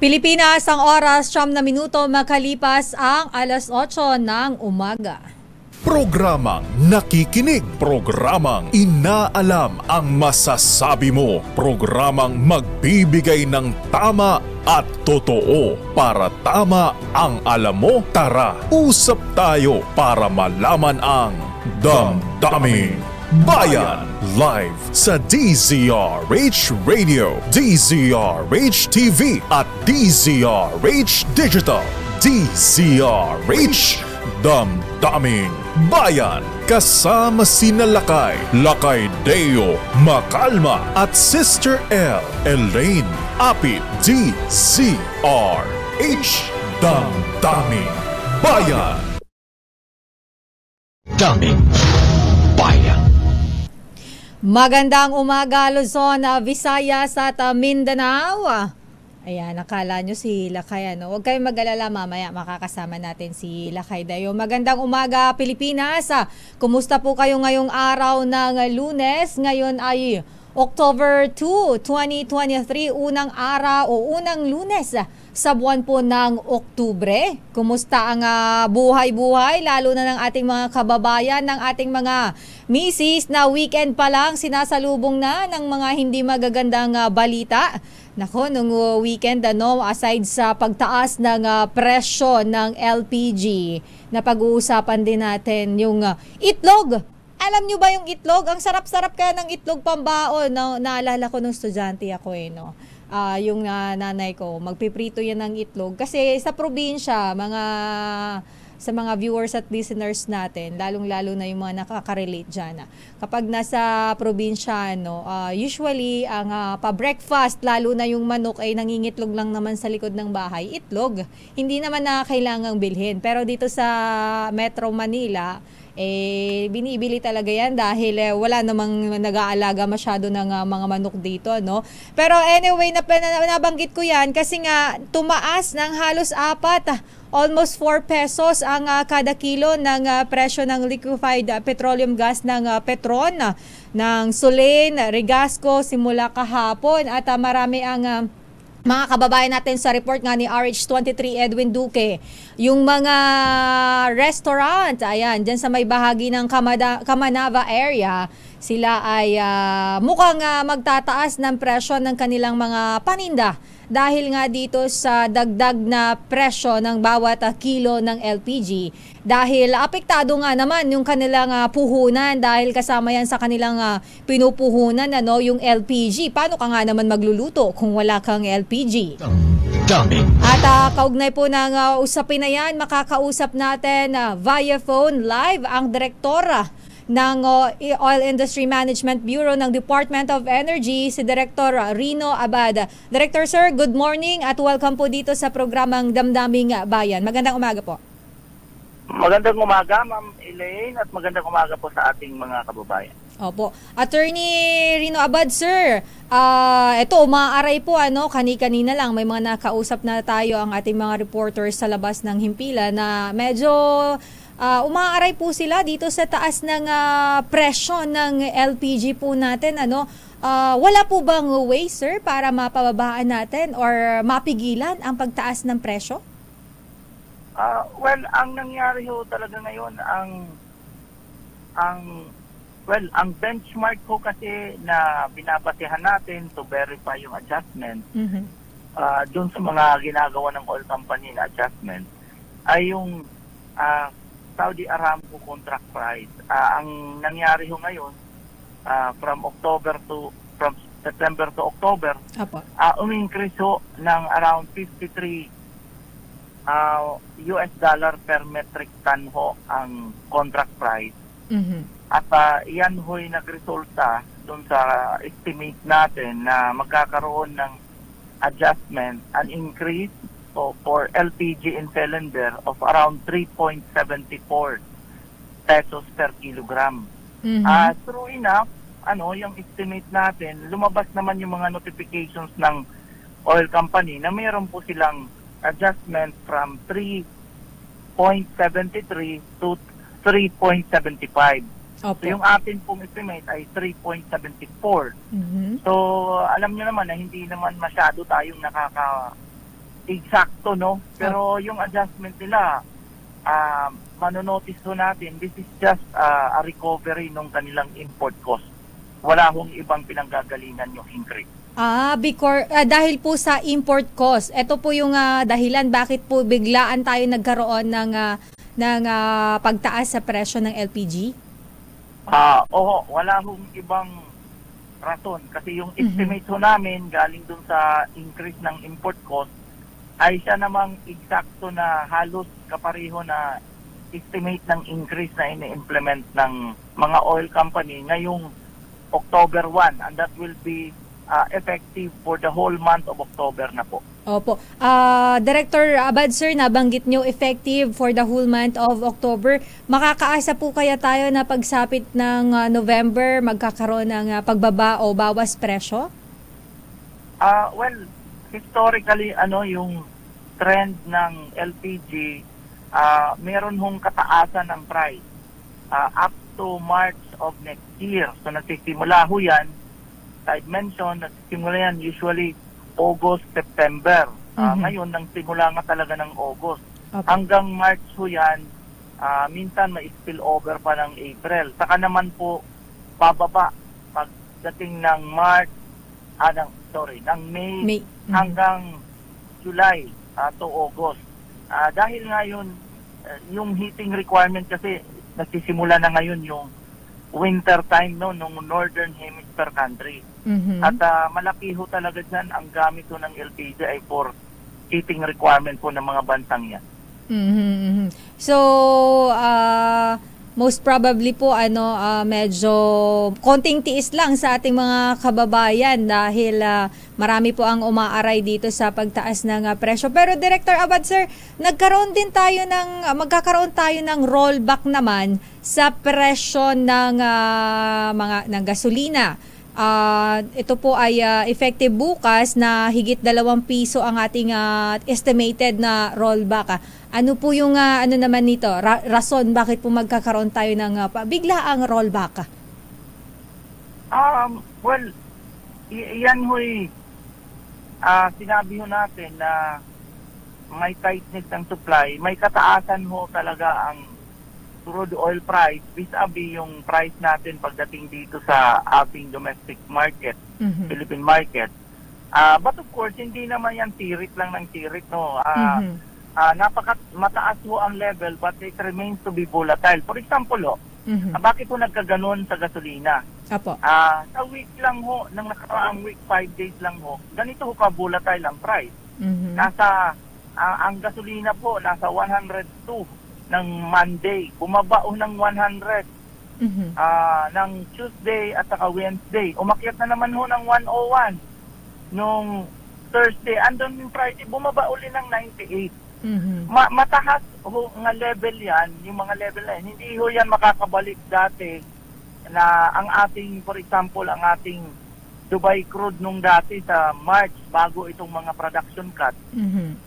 Pilipinas, ang oras 9 makalipas ang alas 8 ng umaga. Programang nakikinig, programang inaalam ang masasabi mo, programang magbibigay ng tama at totoo para tama ang alam mo. Tara, usap tayo para malaman ang Damdaming Bayan. Live sa DZRH Radio, DZRH TV at DZRH Digital. DZRH Damdaming Bayan. Kasama sina Lakay Deo Macalma at Sister L. Elaine Apit. DZRH Damdaming Bayan. Daming Bayan. Magandang umaga, Luzon, Visayas at Mindanao. Ayan, nakala nyo si Lakay, ano? Huwag kayong mag-alala, mamaya makakasama natin si Lakay Dayo. Magandang umaga, Pilipinas. Kumusta po kayo ngayong araw ng Lunes? Ngayon ay October 2, 2023, unang araw o unang Lunes sa buwan po ng Oktubre. Kumusta ang buhay-buhay, lalo na ng ating mga kababayan, ng ating mga misis na weekend pa lang sinasalubong na ng mga hindi magagandang balita. Nako, nung weekend, aside sa pagtaas ng presyo ng LPG, na pag-uusapan din natin yung itlog. Alam nyo ba yung itlog? Ang sarap-sarap kaya ng itlog pambaon. No? Naalala ko nung estudyante ako yung nanay ko, magpiprito yan ng itlog. Kasi sa probinsya, sa mga viewers at listeners natin, lalong-lalo na yung mga nakaka-relate dyan. Kapag nasa probinsya, usually ang pa-breakfast, lalo na yung manok ay nangingitlog lang naman sa likod ng bahay, itlog. Hindi naman na kailangang bilhin. Pero dito sa Metro Manila, binibili talaga yan dahil wala namang nag-aalaga masyado ng mga manok dito, no? Pero anyway, nabanggit ko yan kasi nga tumaas ng halos 4, almost 4 pesos ang kada kilo ng presyo ng liquefied petroleum gas ng Petron, ng Solen, Regasco simula kahapon at marami ang mga kababayan natin sa report nga ni RH23 Edwin Duque, yung mga restaurant, ayan, dyan sa may bahagi ng Kamanava area, sila ay mukhang magtataas ng presyo ng kanilang mga paninda dahil nga dito sa dagdag na presyo ng bawat kilo ng LPG. Dahil apektado nga naman yung kanilang puhunan dahil kasama yan sa kanilang pinupuhunan, yung LPG. Paano ka nga naman magluluto kung wala kang LPG? At kaugnay po ng usapin na yan, makakausap natin via phone live ang direktora ng Oil Industry Management Bureau ng Department of Energy, si Director Rino Abad. Director sir, good morning at welcome po dito sa programang Damdaming Bayan. Magandang umaga po. Magandang umaga, Ma'am Elaine, at magandang umaga po sa ating mga kababayan. Opo. Attorney Rino Abad, sir, ito, umaaray po, kani-kanina lang, may mga nakausap na tayo ang ating mga reporters sa labas ng Himpila na medyo umaaray po sila dito sa taas ng presyo ng LPG po natin. Wala po bang way, sir, para mapababaan natin or mapigilan ang pagtaas ng presyo? Well, ang nangyari ho talaga ngayon, ang benchmark ko kasi na binabasehan natin to verify yung adjustment, dun sa mga ginagawa ng oil company na adjustment, ay yung Saudi Aramco contract price. Ang nangyari ho ngayon, from September to October, umingkrease ho ng around 53 US dollar per metric ton ho ang contract price. At yan ho'y nagresulta doon sa estimate natin na magkakaroon ng adjustment, an increase for LPG in cylinder of around 3.74 pesos per kilogram. True enough, yung estimate natin, lumabas naman yung mga notifications ng oil company na mayroon po silang adjustment from 3.73 to 3.75. So yung atin pong estimate ay 3.74. So alam nyo naman na hindi naman masyado tayong eksakto, no? Pero yung adjustment nila, manonotice ho natin, this is just a recovery ng kanilang import cost. Wala hong ibang pinanggagalingan yung increase. Because, dahil po sa import cost, ito po yung dahilan bakit po biglaan tayo nagkaroon ng pagtaas sa presyo ng LPG? Wala hong ibang rason. Kasi yung estimate ho namin galing dun sa increase ng import cost ay siya namang eksakto na halos kapareho na estimate ng increase na ini-implement ng mga oil company ngayong October 1, and that will be effective for the whole month of October na po. Opo. Director Abad, sir, nabanggit nyo effective for the whole month of October. Makakaasa po kaya tayo na pagsapit ng November magkakaroon ng pagbaba o bawas presyo? Well, historically, yung trend ng LPG, meron hong kataasan ng price up to March of next year. So nagsisimula ho yan, I've mentioned, nagsisimula yan usually August, September. Ngayon, nang simula nga talaga ng August. Okay. Hanggang March ho yan, minsan may spill over pa ng April. Saka naman po, bababa pagdating ng ng May. Hanggang July to August. Dahil ngayon, yung heating requirement kasi nagsisimula na ngayon yung winter time nung Northern Hemisphere country. At malaki ho talaga dyan ang gamit ho ng LPG ay for heating requirement po ng mga bansang yan. So, most probably po medyo konting tiis lang sa ating mga kababayan dahil marami po ang umaaray dito sa pagtaas ng presyo. Pero Director Abad, sir, magkakaroon tayo ng rollback naman sa presyo ng ng gasolina. Ito po ay effective bukas na higit 2 piso ang ating estimated na rollback. Ano po yung naman nito? Rason bakit po magkakaroon tayo ng biglaang rollback? Well, yan ho'y sinabi ho natin na may tightness ng supply, may kataasan ho talaga ang crude oil price vis-a-vis yung price natin pagdating dito sa ating domestic market, Philippine market. But of course, hindi naman yan tirik lang ng tirik, no? Mataas ho ang level but it remains to be volatile. For example, bakit po nagkaganon sa gasolina? Apo. Sa week lang ho, nang nakaraang week, 5 days lang ho, ganito ho ka-volatile ang price. Ang gasolina po, nasa 102 ng Monday, bumaba ho ng 100 ng Tuesday at saka Wednesday. Umakyat na naman ho ng 101 nung Thursday. Andun yung Friday, bumaba uli ng 98. Mataas ho nga level yan, yung mga level na yan. Hindi ho yan makakabalik dati na ang ating, for example, ang ating Dubai crude nung dati sa March bago itong mga production cut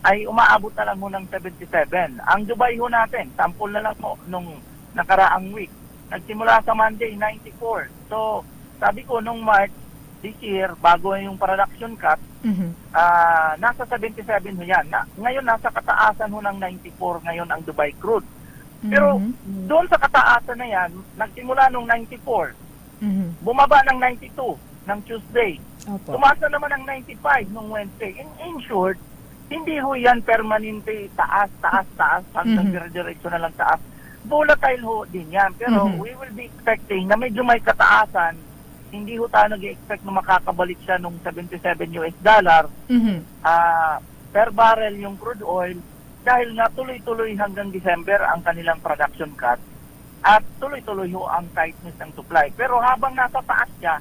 ay umaabot na lang ho ng 77. Ang Dubai ho natin, sample na lang ho nung nakaraang week. Nagsimula sa Monday, 94. So, sabi ko nung March this year, bago yung production cut, nasa 77 ho yan. Ngayon, nasa kataasan ho ng 94 ngayon ang Dubai crude. Pero doon sa kataasan na yan, nagsimula nung 94. Bumaba ng 92 ng Tuesday. Tumasa naman ng 95 nung Wednesday. In short, hindi ho yan permanente taas hanggang dire-diretso na lang taas. Volatile ho din yan. Pero we will be expecting na medyo may kataasan. Hindi ho tayo nag-expect na makakabalik siya nung $77 per barrel yung crude oil dahil nga tuloy-tuloy hanggang December ang kanilang production cut at tuloy-tuloy ho ang tightness ng supply. Pero habang nasa taas siya,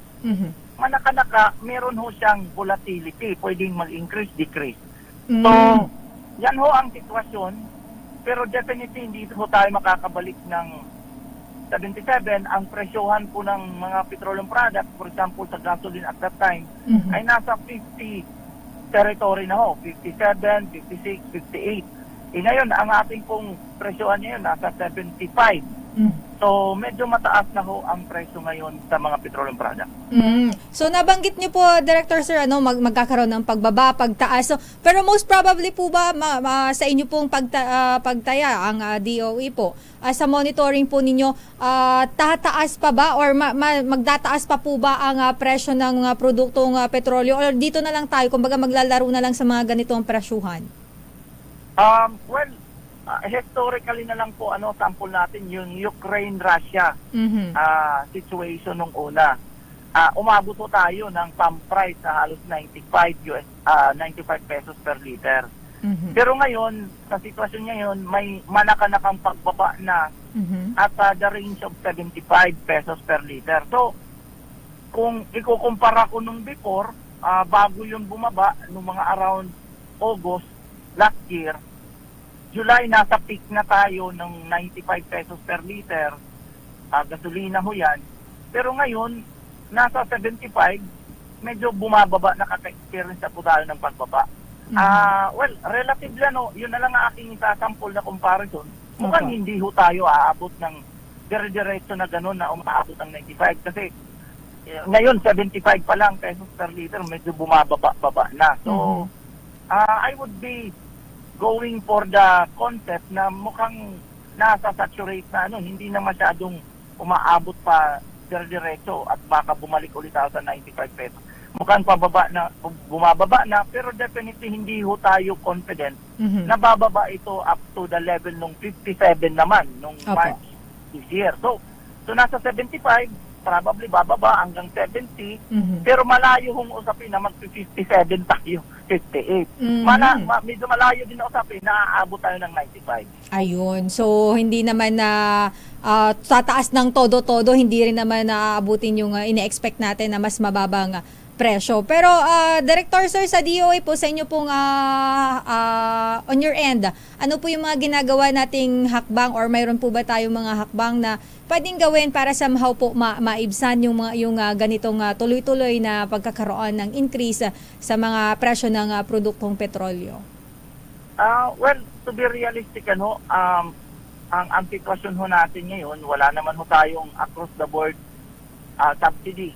manaka-naka, meron ho siyang volatility. Pwedeng mag-increase, decrease. So, yan ho ang sitwasyon. Pero definitely, hindi ho tayo makakabalik ng 77. Ang presyohan po ng mga petroleum products, for example, sa gasoline at that time, ay nasa 50 territory na ho. 57, 56, 58. Ngayon, ang ating pong presyohan ngayon, nasa 75. So, medyo mataas na ho ang presyo ngayon sa mga petroleum products. So, nabanggit niyo po, Director Sir, magkakaroon ng pagbaba, pagtaas. So, pero most probably po ba sa inyo pong pagtaya, ang DOE po, sa monitoring po ninyo, tataas pa ba or magdataas pa po ba ang presyo ng produktong petrolyo? Or dito na lang tayo, kumbaga maglalaro na lang sa mga ganitong presyuhan? Historically na lang po, sample natin yung Ukraine-Russia situation nung una. Umabot po tayo ng pump price sa halos 95 pesos per liter. Pero ngayon, sa sitwasyon ngayon, may manakanakang pagbaba na at the range of 75 pesos per liter. So, kung ikukumpara ko nung before, bago yun bumaba, nung mga around August last year, July, nasa peak na tayo ng 95 pesos per liter. Gasolina ho yan. Pero ngayon, nasa 75, medyo bumababa, nakaka-experience na po tayo ng pagbaba. Relatively, yun na lang ang aking sasample na comparison. Mukhang hindi ho tayo aabot ng dire-diretso na gano'n na umaabot ang 95. Kasi ngayon, 75 pa lang pesos per liter, medyo bumababa na. So, I would be going for the concept na mukhang nasa saturate na hindi na masyadong umaabot pa diretso at baka bumalik ulit tayo sa 95 pesos. Mukhang bumababa na, pero definitely hindi ho tayo confident na bababa ito up to the level nung 57 naman nung March this year. So nasa 75, probably bababa hanggang 70, pero malayo hong usapin na mag-57 tayo, 58. Medyo malayo din na usapin na aabot tayo ng 95. Ayun. So, hindi naman na tataas ng todo-todo, hindi rin naman naaabutin yung ine-expect natin na mas mababang presyo. Pero, Director Sir, sa DOE po, sa inyo pong on your end, ano po yung mga ginagawa nating hakbang or mayroon po ba tayong mga hakbang na pwedeng gawin para somehow po maibsan yung ganitong tuloy-tuloy na pagkakaroon ng increase sa mga presyo ng produktong petrolyo? To be realistic, ang sitwasyon ho natin ngayon, wala naman ho tayong across the board subsidy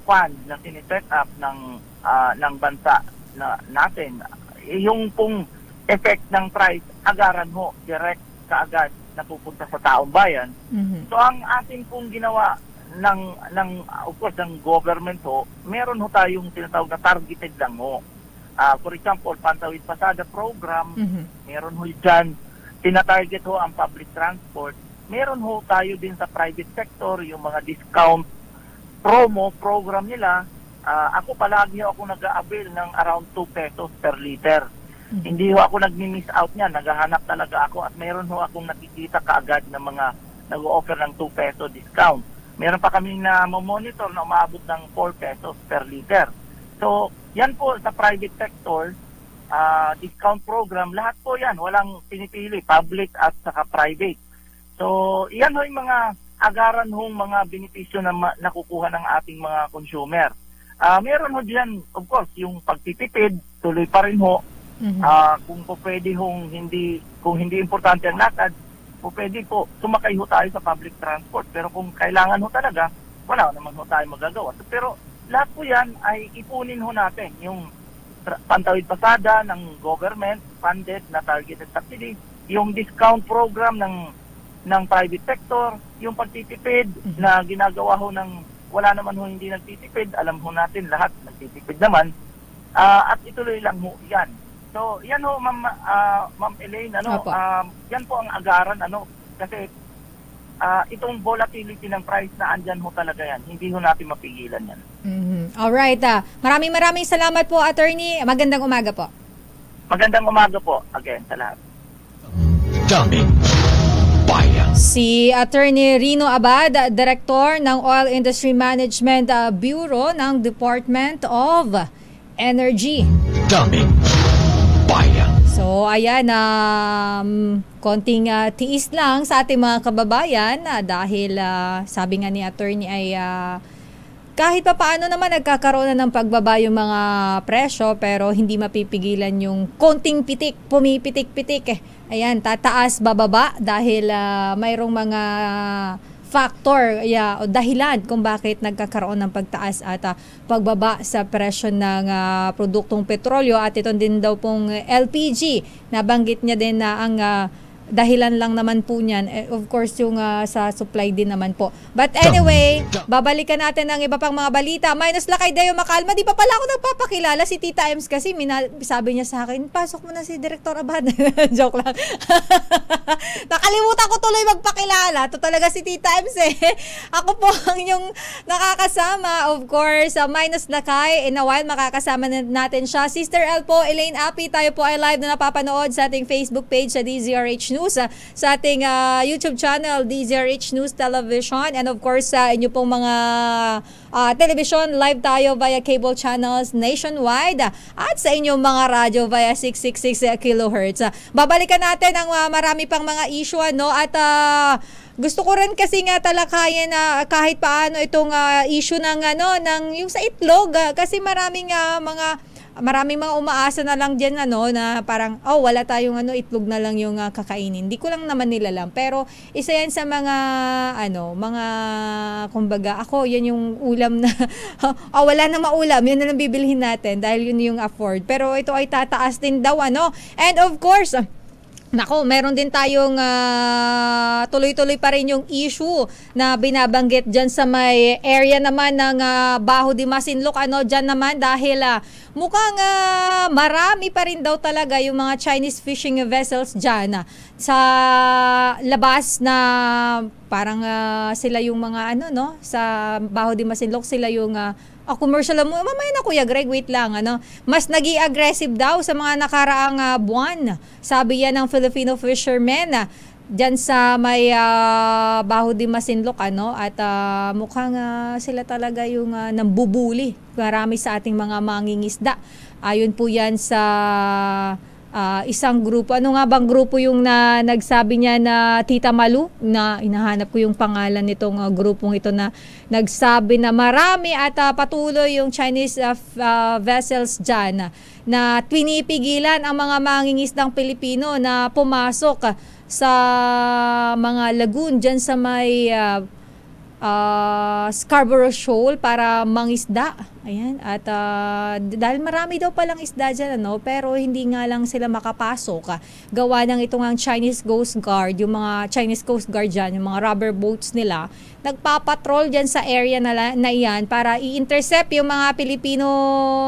fund na siniset up ng bansa natin. Yung pong effect ng price, agaran ho, direct kaagad napupunta sa taong bayan. So ang ating pong ginawa of course ng government ho, meron ho tayong tinatawag na targeted lang ho. For example, Pantawid Pasada program, meron ho dyan, tinatarget ho ang public transport. Meron ho tayo din sa private sector, yung mga discount promo program nila. Ako palagi ako nag-a-avail ng around 2 pesos per liter. Hindi ho ako nag-miss out niyan, naghahanap talaga ako at meron ho akong nakikita kaagad ng mga nag-o-offer ng 2 peso discount. Meron pa kami na monitor na umaabot ng 4 pesos per liter. So, yan po sa private sector, discount program, lahat po yan, walang pinipili, public at saka private. So, yan ho yung mga agaran hong mga benepisyo na nakukuha ng ating mga consumer. Meron ho diyan, of course, yung pagtitipid, tuloy pa rin ho. Kung po pwede kung hindi importante ang lakad, po pwede po, sumakay ho tayo sa public transport. Pero kung kailangan ho talaga, wala naman ho tayo magagawa. Pero lahat po yan ay ipunin ho natin. Yung Pantawid Pasada ng government, funded na targeted subsidy, yung discount program ng private sector, yung pagtitipid na ginagawa ho wala naman ho hindi nagtitipid, alam ho natin lahat nagtitipid naman, at ituloy lang ho yan. So yan ho Ma'am Elaine, yan po ang agaran, kasi itong volatility ng price na andyan ho talaga yan, hindi ho natin mapigilan yan. Alright, maraming salamat po, Attorney. Magandang umaga po. Magandang umaga po again sa lahat. Daming bayan. Si Attorney Rino Abad, Director ng Oil Industry Management Bureau ng Department of Energy. Daming bayan. So ayan, konting tiis lang sa ating mga kababayan dahil sabi nga ni Attorney ay kahit pa paano naman nagkakaroon na ng pagbaba yung mga presyo, pero hindi mapipigilan yung konting pitik, pumipitik-pitik Ayan, tataas, bababa dahil mayroong mga factor o dahilan kung bakit nagkakaroon ng pagtaas at pagbaba sa presyo ng produktong petrolyo, at ito din daw pong LPG. Nabanggit niya din na ang dahilan lang naman po niyan, of course, yung sa supply din naman po. But anyway, babalikan natin ang iba pang mga balita. Minus Lakay Deo Makalma, di pa pala ako nagpapakilala. Si Tita Ems kasi, sabi niya sa akin, pasok mo na si Director Abad. Joke lang. Nakalimutan ko tuloy magpakilala. Ito talaga si Tita Ems Ako po ang yung nakakasama, of course, Minus Lakay. In a while, makakasama natin siya. Sister L po, Elaine Api, tayo po ay live na napapanood sa ating Facebook page sa DZRH News, sa ating YouTube channel DZRH News Television, and of course sa inyo pong mga television, live tayo via cable channels nationwide, at sa inyong mga radyo via 666 kHz. Babalikan natin ang marami pang mga issue at gusto ko rin kasi nga talakayan na kahit paano itong issue ng yung sa itlog, kasi maraming mga umaasa na lang diyan na parang wala tayong itlog na lang yung kakainin. Hindi ko lang naman nila alam, pero isa yan sa mga mga kumbaga yan yung ulam na wala na maulam, yun na lang bibilhin natin dahil yun yung afford. Pero ito ay tataas din daw And of course, meron din tayong tuloy-tuloy pa rin yung issue na binabanggit dyan sa may area naman ng Baho de Masinloc. Dyan naman dahil mukhang marami pa rin daw talaga yung mga Chinese fishing vessels dyan sa labas, na parang sila yung mga sa Baho de Masinloc, sila yung commercial mo. Mamaya na Kuya Greg, wait lang. Mas nag-i-aggressive daw sa mga nakaraang buwan. Sabi yan ng Filipino fishermen dyan sa may Baho de Masinloc. At mukhang sila talaga yung nambubuli. Marami sa ating mga mangingisda. Ayon po yan sa isang grupo. Ano nga bang grupo yung nagsabi niya na Tita Malu? Na hinahanap ko yung pangalan nitong grupong ito na nagsabi na marami at patuloy yung Chinese vessels dyan na pinipigilan ang mga mangingisdang Pilipino na pumasok sa mga lagoon dyan sa may Scarborough Shoal para mangisda. Ayan. At dahil marami daw palang isda dyan, pero hindi nga lang sila makapasok. Gawa ng itong ang Chinese Coast Guard, yung mga Chinese Coast Guard dyan, yung mga rubber boats nila, nagpapatrol dyan sa area na iyan para i-intercept yung mga Pilipino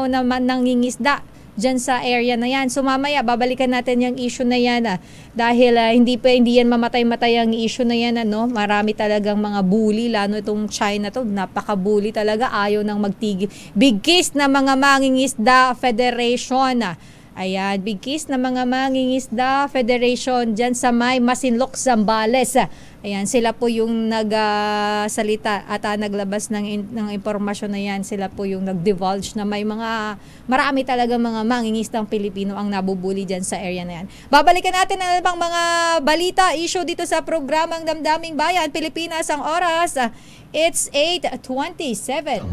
na nangingisda dyan sa area na yan. So mamaya babalikan natin yung issue na yan dahil hindi yan mamatay-matay ang issue na yan. Marami talagang mga bully, lalo itong China to, napaka-bully talaga, ayaw nang magtigil. Big kiss na mga mangingisda federation. Ayan, big kiss na mga mangingisda federation dyan sa may Masinloc, Zambales. Ayan, sila po yung nagsalita at naglabas ng impormasyon na yan. Sila po yung nag-divulge na marami talaga mga mangingisdang Pilipino ang nabubuli dyan sa area na yan. Babalikan natin ang ibang mga balita, issue dito sa programang Damdaming Bayan, Pilipinas ang oras. It's 8:27.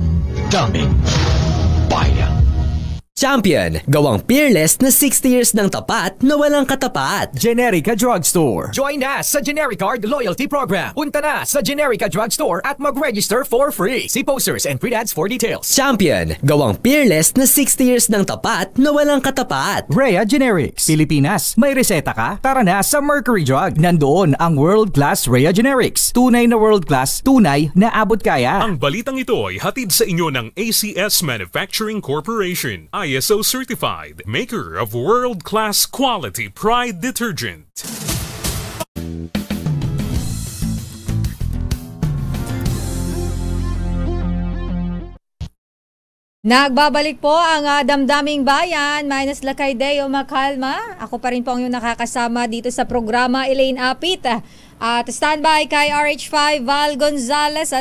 Damdaming Bayan. Champion, gawang peerless na 60 years ng tapat na walang katapat. Generica Drugstore. Join na sa Genericard Loyalty Program. Punta na sa Generica Drugstore at mag-register for free. See posters and print ads for details. Champion, gawang peerless na 60 years ng tapat na walang katapat. Rhea Generics. Pilipinas, may reseta ka? Tara na sa Mercury Drug. Nandoon ang world-class Rhea Generics. Tunay na world-class, tunay na abot kaya. Ang balitang ito ay hatid sa inyo ng ACS Manufacturing Corporation. ISO certified, maker of world-class quality Pride detergent. Nagbabalik po ang Damdaming Bayan, Minus Lakay Deo Makalma. Ako pa rin po ang yung nakakasama dito sa programa, Elaine Apit. At standby kay RH5 Val Gonzales,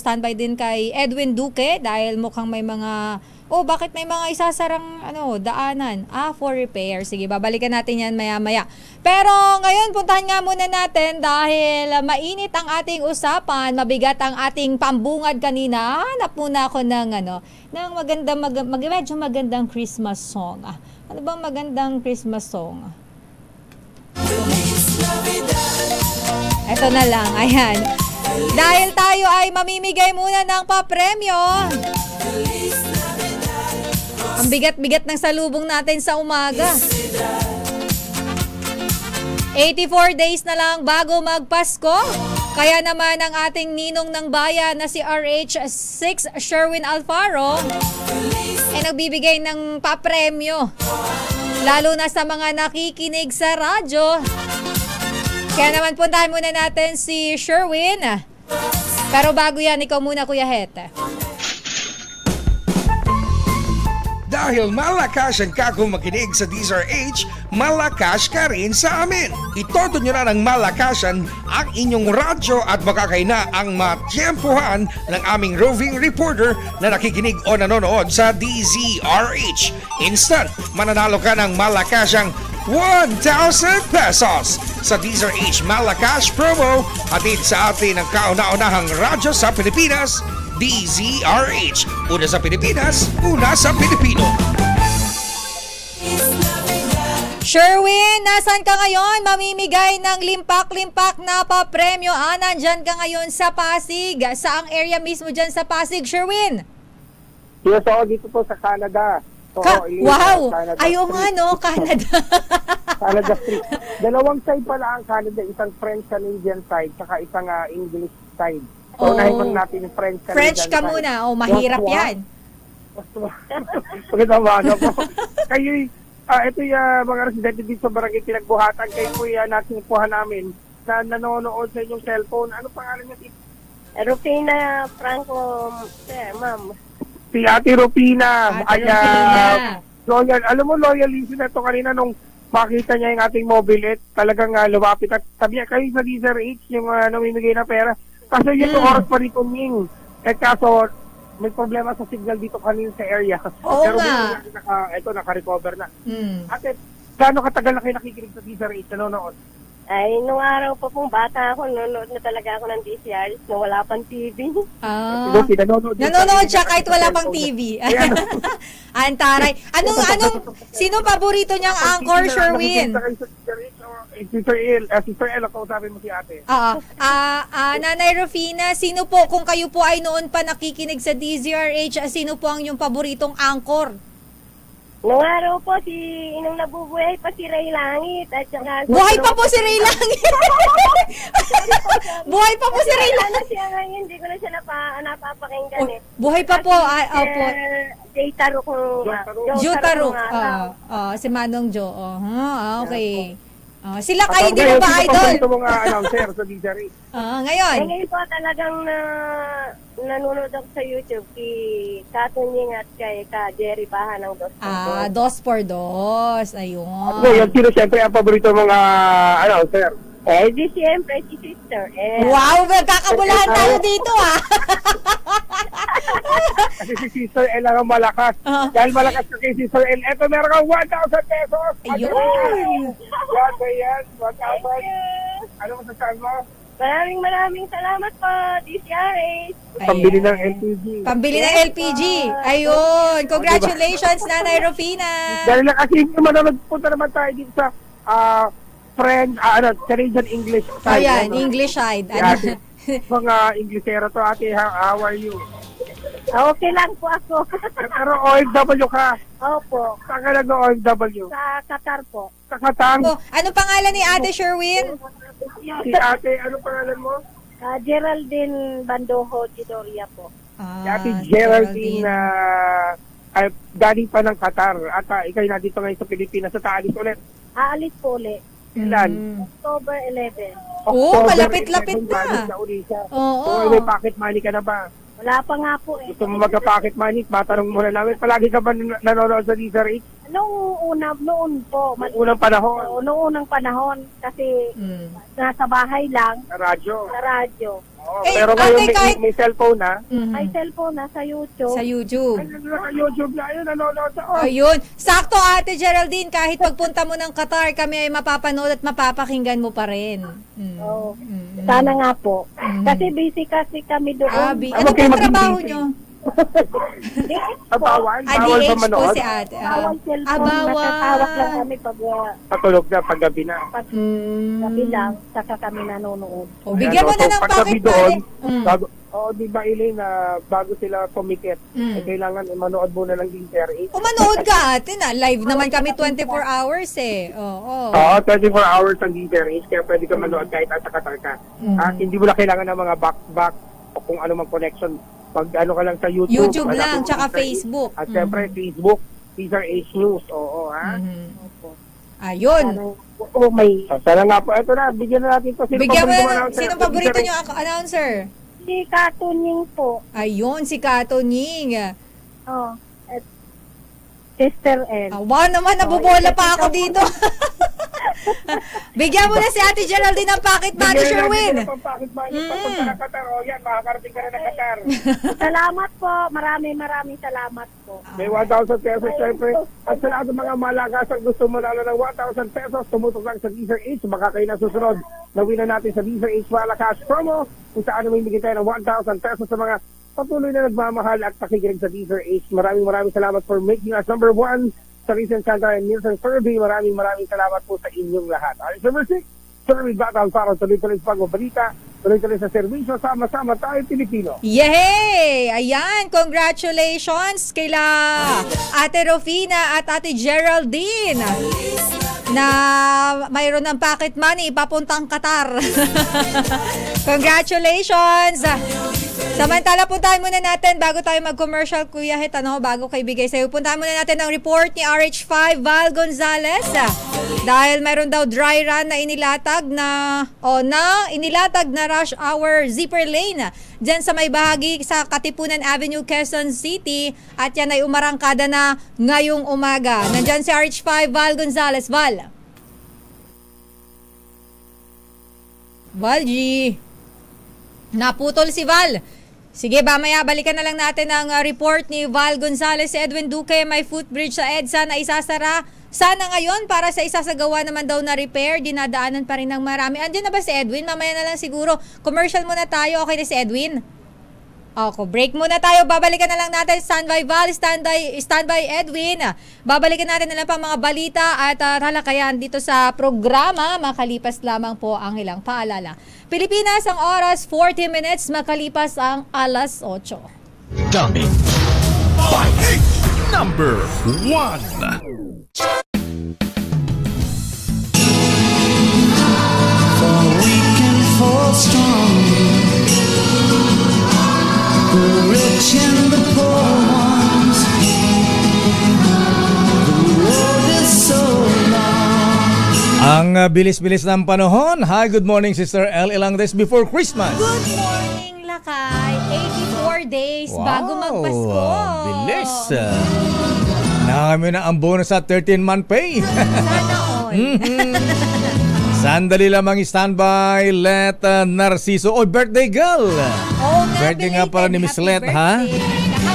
standby din kay Edwin Duque dahil mukhang may mga Oh, bakit may mga isasarang daanan? For repair. Sige, babalikan natin yan maya-maya. Pero ngayon, puntahan nga muna natin dahil mainit ang ating usapan, mabigat ang ating pambungad kanina. Hanap muna ako ng medyo magandang Christmas song. Ano bang magandang Christmas song? Ito na lang, ayan. Dahil tayo ay mamimigay muna ng papremyo. Ang bigat-bigat ng salubong natin sa umaga. 84 days na lang bago magpasko. Kaya naman ang ating ninong ng bayan na si RH6 Sherwin Alfaro ay nagbibigay ng papremyo. Lalo na sa mga nakikinig sa radyo. Kaya naman puntahan muna natin si Sherwin. Pero bago yan, ikaw muna Kuya Het. Dahil malakas ang kakong makinig sa DZRH, malakas ka rin sa amin. Itodo nyo na ng malakasan ang inyong radyo at makakay na ang matyempohan ng aming roving reporter na nakikinig o nanonood sa DZRH. Instant, mananalo ka ng malakasang 1,000 pesos sa DZRH Malakas promo hatid sa atin ang kauna-unahang radyo sa Pilipinas, DZRH. Una sa Pilipinas, una sa Pilipino. Sherwin, nasan ka ngayon? Mamimigay ng limpak-limpak na papremyo. Nandyan ka ngayon sa Pasig. Saang area mismo dyan sa Pasig, Sherwin? Yes, ako dito po sa Canada. Wow! Ayaw nga, no? Canada. Canada Street. Dalawang side pala ang Canada. Isang French-Canadian side, saka isang English side. So, unahin mo natin yung French-Canadian French ka muna. Mahirap yan. Magandang umaga po. Kayo, ito yung mga residente dito sa barangay Pinagbuhatan. Kayo po yung natingpuhan namin na nanonood sa inyong cellphone. Ano pangalan niyo? Rufina Franco, ma'am. Si Ate Rufina. Loyal. Alam mo, loyal listener to kanina nung makita niya yung ating mobile talagang lumapit at sabi niya kayo sa DZRH yung namimigay na pera. Kaso yun yung oras pa rin kuming. Kaso may problema sa signal dito kanina sa area. Oo pero nga. Naka-recover na. Ate, gaano katagal na kayo nakikinig sa DZRH? Nanonood? Ay, nung araw pa pong bata ako, nanonood na talaga ako ng DCR nung wala pang TV. Nanonood siya kahit wala pang TV. Antaray. Sino paborito niyang anchor, Sherwin? Sister El, ako sabi mo si ate. Nanay Rufina, sino po, kung kayo po ay noon pa nakikinig sa DZRH, sino po ang yung paboritong anchor? Noong araw po, nung nabubuhay pa si Ray Langit. At saka, buhay pa po si Ray Langit! Buhay pa po si Ray Langit! Siya ngayon, hindi ko na siya napapakinggan buhay pa po. Opo. Jay Taruk. Jo Taruk. Si Manong Jo. Okay. Sila kayo, hindi mo ba idol? Ito mga announcer sa DZRH. Ngayon. Ngayon po talagang nanonood ako sa YouTube kay Katunying at kay Jerry Baha ng Dos por Dos. Ayun. Yun, sino siyempre ang paborito mga announcer? Di siyempre si Sister El. Wow, magkakabulahan tayo dito Kasi si Sister El ang malakas. Dahil malakas ka kay Sister El, eto meron kang 1,000 pesos. Ayun. Yan, 1,000. Ano masasabi mo? Maraming salamat po, DCRH. Pambili ng LPG. Pambili ng LPG. Ayun. Congratulations, Nanay Rufina. Dahil na kasi punta naman tayo dito sa Canadian English side. Ayan, English side. Mga Inglesero to, ate, how are you? Okay lang po ako. Pero OFW ka? Opo. Saan ka nag-OFW? Sa Qatar po. Sa Qatar? Anong pangalan ni Ate Sherwin? Si ate, anong pangalan mo? Geraldine Bandojo Chidoria po. Si ate Geraldine galing pa ng Qatar. At ikay na dito ngayon sa Pilipinas. Sa aalis ulit? Aalis po ulit. Ilan? October 11. Malapit-lapit na. Oo. May pocket money ka na ba? Wala pa nga po Gusto mo magka-pocket money? Matanong muna namin. Palagi ka ba nanonood sa DZRH? Noon po. Unang panahon? Noong unang panahon. Kasi nasa bahay lang. Sa radyo? Sa radyo. Pero ngayon may cellphone na. May cellphone na sa YouTube. Sa YouTube. Sa YouTube na yun, nanonood ako. Ayun. Sakto, Ate Geraldine, kahit pagpunta mo ng Qatar, kami ay mapapanood at mapapakinggan mo pa rin. Oo. Sana nga po. Kasi busy kasi kami doon. Ano pong trabaho nyo? Bawal ba manood? Si Ate. Bawal cellphone. Nakatawag lang kami pag patulog na, pag gabi na. Gabi lang, saka kami nanonood. Bigyan mo na ng packet doon. Di ba, Elaine, bago sila pumikit, kailangan manood muna ng DZRH. Manood ka, Ate, na. Live naman kami 24 hours eh. Oo, 24 hours ang DZRH, kaya pwede ka manood kahit asa Qatar ka. Hindi mo na kailangan ng mga back o kung ano mang connection. Pag ano ka lang sa YouTube. YouTube lang, tsaka Facebook. At syempre, Facebook, DZRH News. Oo, ha? Ayun. May... Sana nga po, eto na, bigyan na natin to. Sinong paborito nyo announcer? Si Katunying po. Ayun, si Katunying. Sister L. Naman, nabubola pa ako dito. Bigyan mo na si Ate Geraldine ng pocket money, Sherwin. Pocket money, papunta na Qatar. Yan, makakarating ka na ng Qatar. Salamat po. Maraming salamat po. May 1,000 pesos, syempre. At sa lahat ng mga malakas ang gusto mo lalo ng 1,000 pesos, tumutok lang sa DZRH. Baka kayo na susunod na win na natin sa DZRH Malakas promo. Kung saan may bigay tayo ng 1,000 pesos sa mga patuloy na nagmamahal at pakikinig sa DZRH. Maraming salamat for making us number 1 sa recent Santa and Nielsen survey. Maraming salamat po sa inyong lahat. Alright, number 6, survey battle para tuloy-tuloy sa pagbabalita, tuloy-tuloy sa serbisyo, sama-sama tayo Pilipino. Yay! Ayan, congratulations kaila Ate Rufina at Ate Geraldine na mayroon ng pocket money papuntang Qatar. Congratulations! Samantala, puntahan muna natin bago tayo mag-commercial, Kuya Het, bago kayo bigay sa'yo. Puntahan muna natin ang report ni RH5 Val Gonzales. Dahil mayroon daw dry run na inilatag na rush hour zipper lane dyan sa may bahagi sa Katipunan Avenue, Quezon City. At yan ay umarangkada na ngayong umaga. Nandyan si RH5 Val Gonzales. Val G. Naputol si Val. Sige, mamaya balikan na lang natin ang report ni Val Gonzales. Edwin Duque, may footbridge sa EDSA na isasara sana ngayon para sa isasagawa naman daw na repair. Dinadaanan pa rin ng marami. Andiyan na ba si Edwin? Mamaya na lang siguro. Commercial muna tayo. Okay na si Edwin? Break muna tayo. Babalikan na lang natin. Standby Val, standby Edwin. Babalikan natin na lang pang mga balita at talakayan dito sa programa. Makalipas lamang po ang ilang paalala. Pilipinas, ang oras 40 minutes, makalipas ang alas 8. Dummy. Number 1. For weak and for strong, the rich and the poor ones, the road is so long. Ang bilis-bilis ng panahon. Hi, good morning, Sister L. Ilang days before Christmas. Good morning, Lakay. 84 days bago magpasko. Bilis. Nakami na ang bonus sa 13-month pay. Sana all. Sandali lamang standby, Let Narciso. Birthday girl. Birthday nga pala ni Miss Let, ha?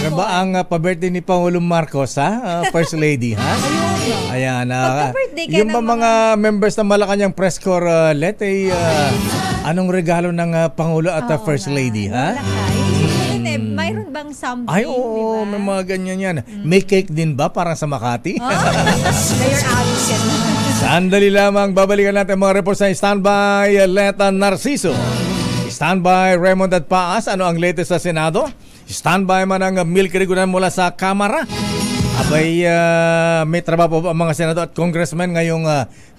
Ano ba ang pa-birthday ni Pangulong Marcos, ha? First Lady, ha? Ayan. Yung mga members ng Malacanang Press Corps, Let, anong regalo ng Pangulo at First Lady, ha? Mayroon bang something? Ay, oo, diba? May mga ganyan yan. May cake din ba para sa Makati? Sandali lamang, babalikan natin mga reports sa standby, Leta Narciso. Standby, Raymond at Paas. Ano ang latest sa Senado? Standby man ang Milky Rigunan mula sa Kamara. Abay, may trabaho po ang mga senador at congressmen ngayong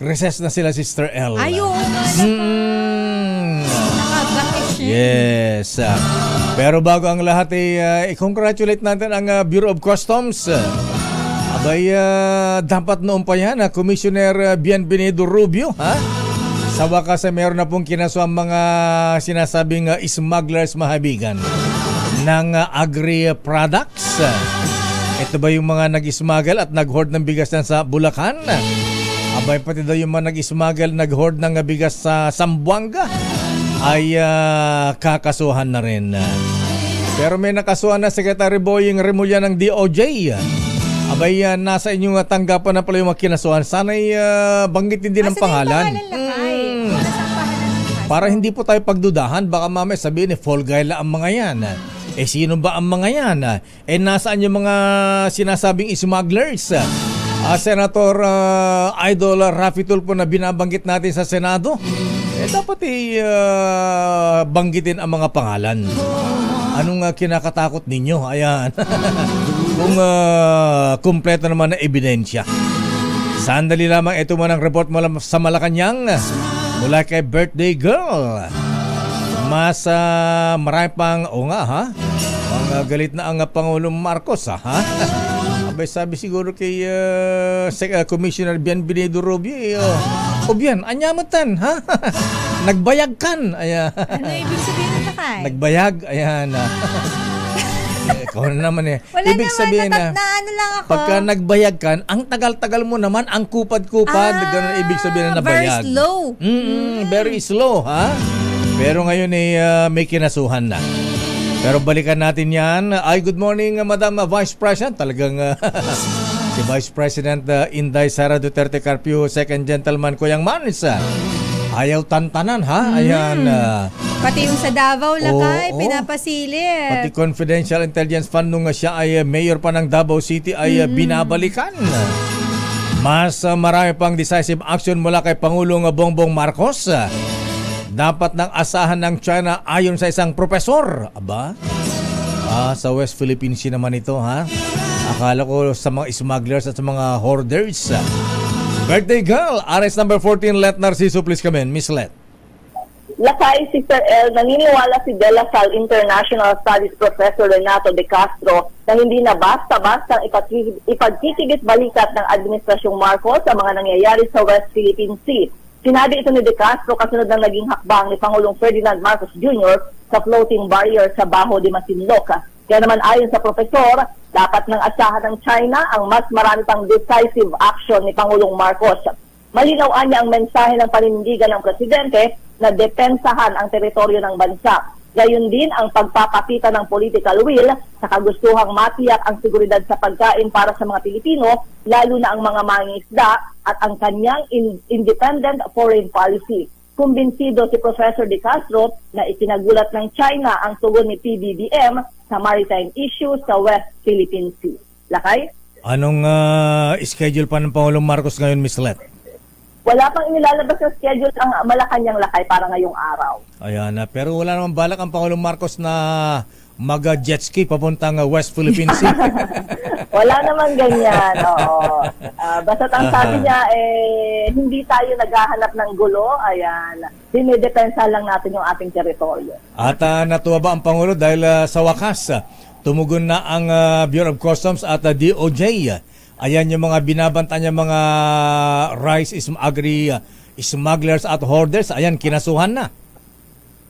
recess na sila, Sister L. Yes. Pero bago ang lahat, i-congratulate natin ang Bureau of Customs. Abay, dapat noon pa yan, Commissioner Bienvenido Rubio, ha? Sa wakas, meron na pong kinaso ang mga sinasabing smugglers mahabigan ng agri-products. Ito ba yung mga nag-smuggle at nag-hoard ng bigas sa Bulacan? Abay, pati daw yung mga nag-smuggle, nag-hoard ng bigas sa Zamboanga. ay kakasuhan na rin. Pero may nakasuhan na Secretary Boying Remulla ng DOJ. Abay, nasa inyong tanggapan na pala yung mga kinasuhan. Sana'y banggitin din ang pangalan. Para hindi po tayo pagdudahan, baka mamaya sabihin fall guy lang ang mga yan. Sino ba ang mga yan? Nasaan yung mga sinasabing smugglers? Senator Idol Raffy Tulfo na binabanggit natin sa Senado. Dapat banggitin ang mga pangalan. Anong kinakatakot ninyo? Ayan. Kung kumpleto naman na ebidensya. Sandali lamang, ito man ang report mula sa Malacanang mula kay Birthday Girl. Mas marami pang, ang galit na ang Pangulong Marcos, ha? Abay, sabi siguro kay Commissioner Bienvenido Rubio, Bian, anyamatan, ha? Nagbayag kan. Ayan. Ano ibig sabihin na kay? Nagbayag, ayan. Ikaw na naman Wala ibig naman, sabihin na ano lang ako. Pagka nagbayag kan, ang tagal-tagal mo naman, ang kupad-kupad, ganun ibig sabihin na nabayag. Very slow. Very slow, ha? Pero ngayon may kinasuhan na. Pero balikan natin yan. Good morning, Madam Vice President. Talagang si Vice President Inday Sara Duterte Carpio, Second Gentleman Kuyang Manis. Ayaw tantanan, ha? Ayan. Pati yung sa Davao, Lakay, pinapasilip. Pati Confidential Intelligence Fund nung siya ay mayor pa ng Davao City ay binabalikan. Mas marami pang decisive action mula kay Pangulong Bongbong Marcos. Dapat nang asahan ng China ayon sa isang profesor. Aba? Sa West Philippine Sea naman ito, ha? Akala ko sa mga smugglers at sa mga hoarders. Birthday Girl, arrest number 14, Let Narciso, please come in. Miss Let. Lakay, Sister L, naniniwala si De La Salle International Studies Professor Renato De Castro na hindi na basta-basta ipagtitigit balikat ng Administrasyong Marcos sa mga nangyayari sa West Philippine Sea. Sinabi ito ni De Castro kasunod ng naging hakbang ni Pangulong Ferdinand Marcos Jr. sa floating barrier sa Bajo de Masinloc. Kaya naman ayon sa profesor, dapat nang asahan ng China ang mas marami pang decisive action ni Pangulong Marcos. Malinawan niya ang mensahe ng paninindigan ng presidente na depensahan ang teritoryo ng bansa. Gayon din ang pagpapakita ng political will sa kagustuhang matiyak ang seguridad sa pagkain para sa mga Pilipino, lalo na ang mga mangingisda at ang kanyang independent foreign policy. Kumbinsido si Professor De Castro na ikinagulat ng China ang tugon ni PBBM sa maritime issues sa West Philippine Sea. Lakay? Anong schedule pa ng Pangulong Marcos ngayon, Miss Let? Wala pang inilalabas na schedule ang Malacanang, Lakay, para ngayong araw. Ayan, pero wala naman balak ang Pangulong Marcos na mag-jet ski papuntang West Philippine Sea. Wala naman ganyan, oo. Basta't ang sabi niya, hindi tayo naghahanap ng gulo, ayan. Dinidepensa lang natin yung ating teritoryo. At natuwa ba ang Pangulo dahil sa wakas, tumugon na ang Bureau of Customs at DOJ. Ayan yung mga binabanta niya mga rice smugglers at hoarders. Ayan, kinasuhan na.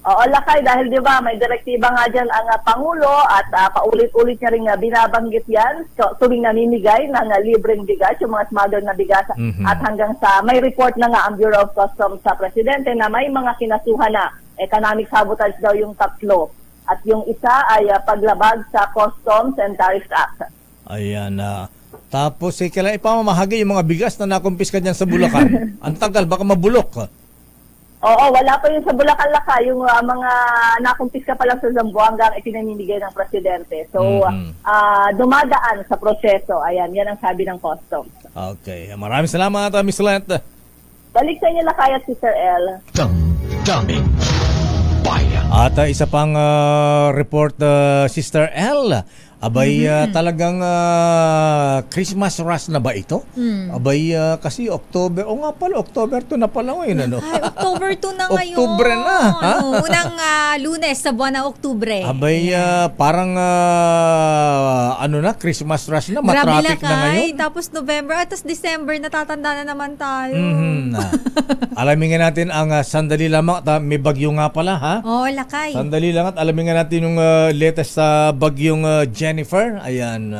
Oo, Lakay, dahil di ba may direktiba nga dyan ang Pangulo at paulit-ulit niya rin binabanggit yan tuwing namimigay ng libreng bigas, yung mga smuggled na bigas. At hanggang sa may report na nga ang Bureau of Customs sa Presidente na may mga kinasuhan na economic sabotage daw yung 3. At yung isa ay paglabag sa Customs and Tariff Act. Ayan na. Tapos kailangan ipamamahagi yung mga bigas na nakumpiska dyan sa Bulacan. Ang tagal, baka mabulok. Oo, wala pa yun sa Bulacan, Lakay. Yung mga nakumpiska pa lang sa Zamboanga ang ipinamimigay ng Presidente. So, dumadaan sa proseso. Ayan, yan ang sabi ng Customs. Okay. Maraming salamat, Miss Let. Balik sa inyo, Lakay at Sister L. Daming bayan. At isa pang report, Sister L. Abay, talagang Christmas rush na ba ito? Abay, kasi October, nga pala, October 2 na pala ngayon, ano? Ay, October 2 na ngayon. October na, ha? Unang Lunes sa buwan ng Oktubre. Abay, parang, Christmas rush na, matraffic na ngayon. Tapos November, at December, natatanda na naman tayo. Alamin nga natin ang sandali lamang, at may bagyo nga pala, ha? Oo, Lakay. Sandali lang at alamin nga natin yung latest sa bagyong Jennifer. Ayan.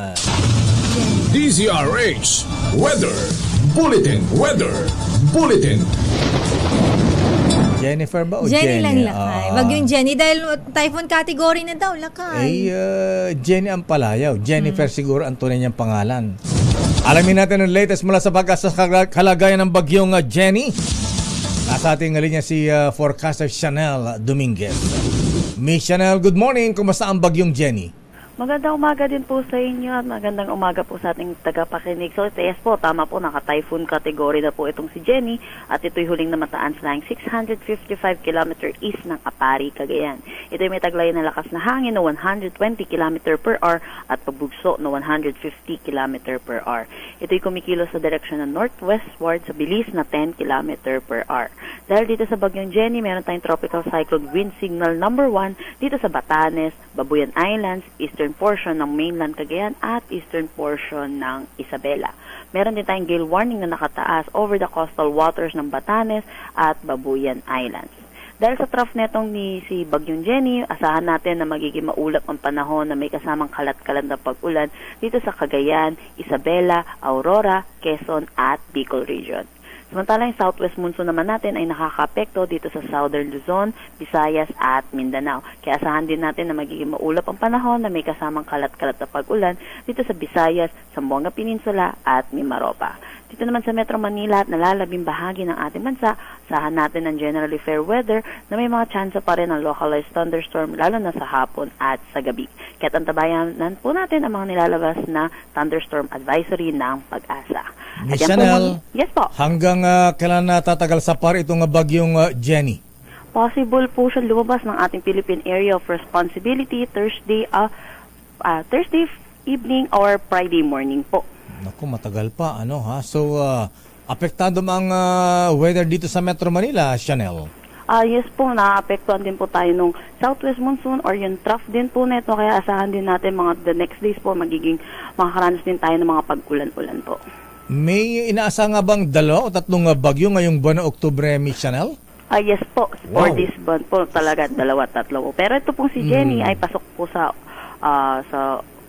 DZRH Weather Bulletin. Jennifer ba o Jenny? Jenny? Lang lakay. Bagyong Jenny dahil typhoon category na daw lakay. Jenny ang palayaw. Jennifer siguro ang tunay niyang pangalan. Alamin natin ang latest mula sa pag-asa kalagayan ng bagyong Jenny. Nasa ating linya si forecaster Chanel Dominguez. Miss Chanel, good morning. Kumusta ang bagyong Jenny? Magandang umaga din po sa inyo at magandang umaga po sa ating tagapakinig. So, yes po, tama po, naka-typhoon category na po itong si Jenny at ito'y huling namataan sa 655 km east ng Apari, Cagayan. Ito'y may taglay na lakas na hangin na 120 km per hour at pagbugso na 150 km per hour. Ito'y kumikilos sa direksyon ng northwestward sa bilis na 10 km per hour. Dahil dito sa bagyong Jenny, meron tayong tropical cyclone wind signal number 1 dito sa Batanes, Babuyan Islands, eastern portion ng mainland Cagayan at eastern portion ng Isabela. Meron din tayong gale warning na nakataas over the coastal waters ng Batanes at Babuyan Islands. Dahil sa trough netong ni si Bagyong Jenny, asahan natin na magiging maulap ang panahon na may kasamang kalat-kalat na pag-ulan dito sa Cagayan, Isabela, Aurora, Quezon at Bicol region. Samantalang yung southwest monsoon naman natin ay nakaka-apekto dito sa southern Luzon, Visayas at Mindanao. Kaya asahan din natin na magiging maulap ang panahon na may kasamang kalat-kalat na pag-ulan dito sa Visayas, Zamboanga Peninsula at Mimaropa. Dito naman sa Metro Manila at nalalabing bahagi ng ating bansa, asahan natin ng generally fair weather na may mga tsansa pa rin ng localized thunderstorm lalo na sa hapon at sa gabi. Kaya antabayanan po natin ang mga nilalabas na thunderstorm advisory ng Pag-asa. Miss Chanel, yes po. Hanggang kailan tatagal sa par itong bagyong Jenny? Possible po siya lumabas ng ating Philippine Area of Responsibility Thursday evening or Friday morning po. Naku, matagal pa, ano ha? So, apektado ang weather dito sa Metro Manila, Chanel? Yes po, naapektuhan din po tayo nung southwest monsoon or yung trough din po neto. Kaya asahan din natin the next days po makakaranas din tayo ng mga pag-ulan-ulan po. May inaasa nga bang 2 o 3 bagyo ngayong buwan ng Oktubre, Miss Chanel? Yes po, for this month po talaga 2-3 po. Pero ito pong si Jenny ay pasok po sa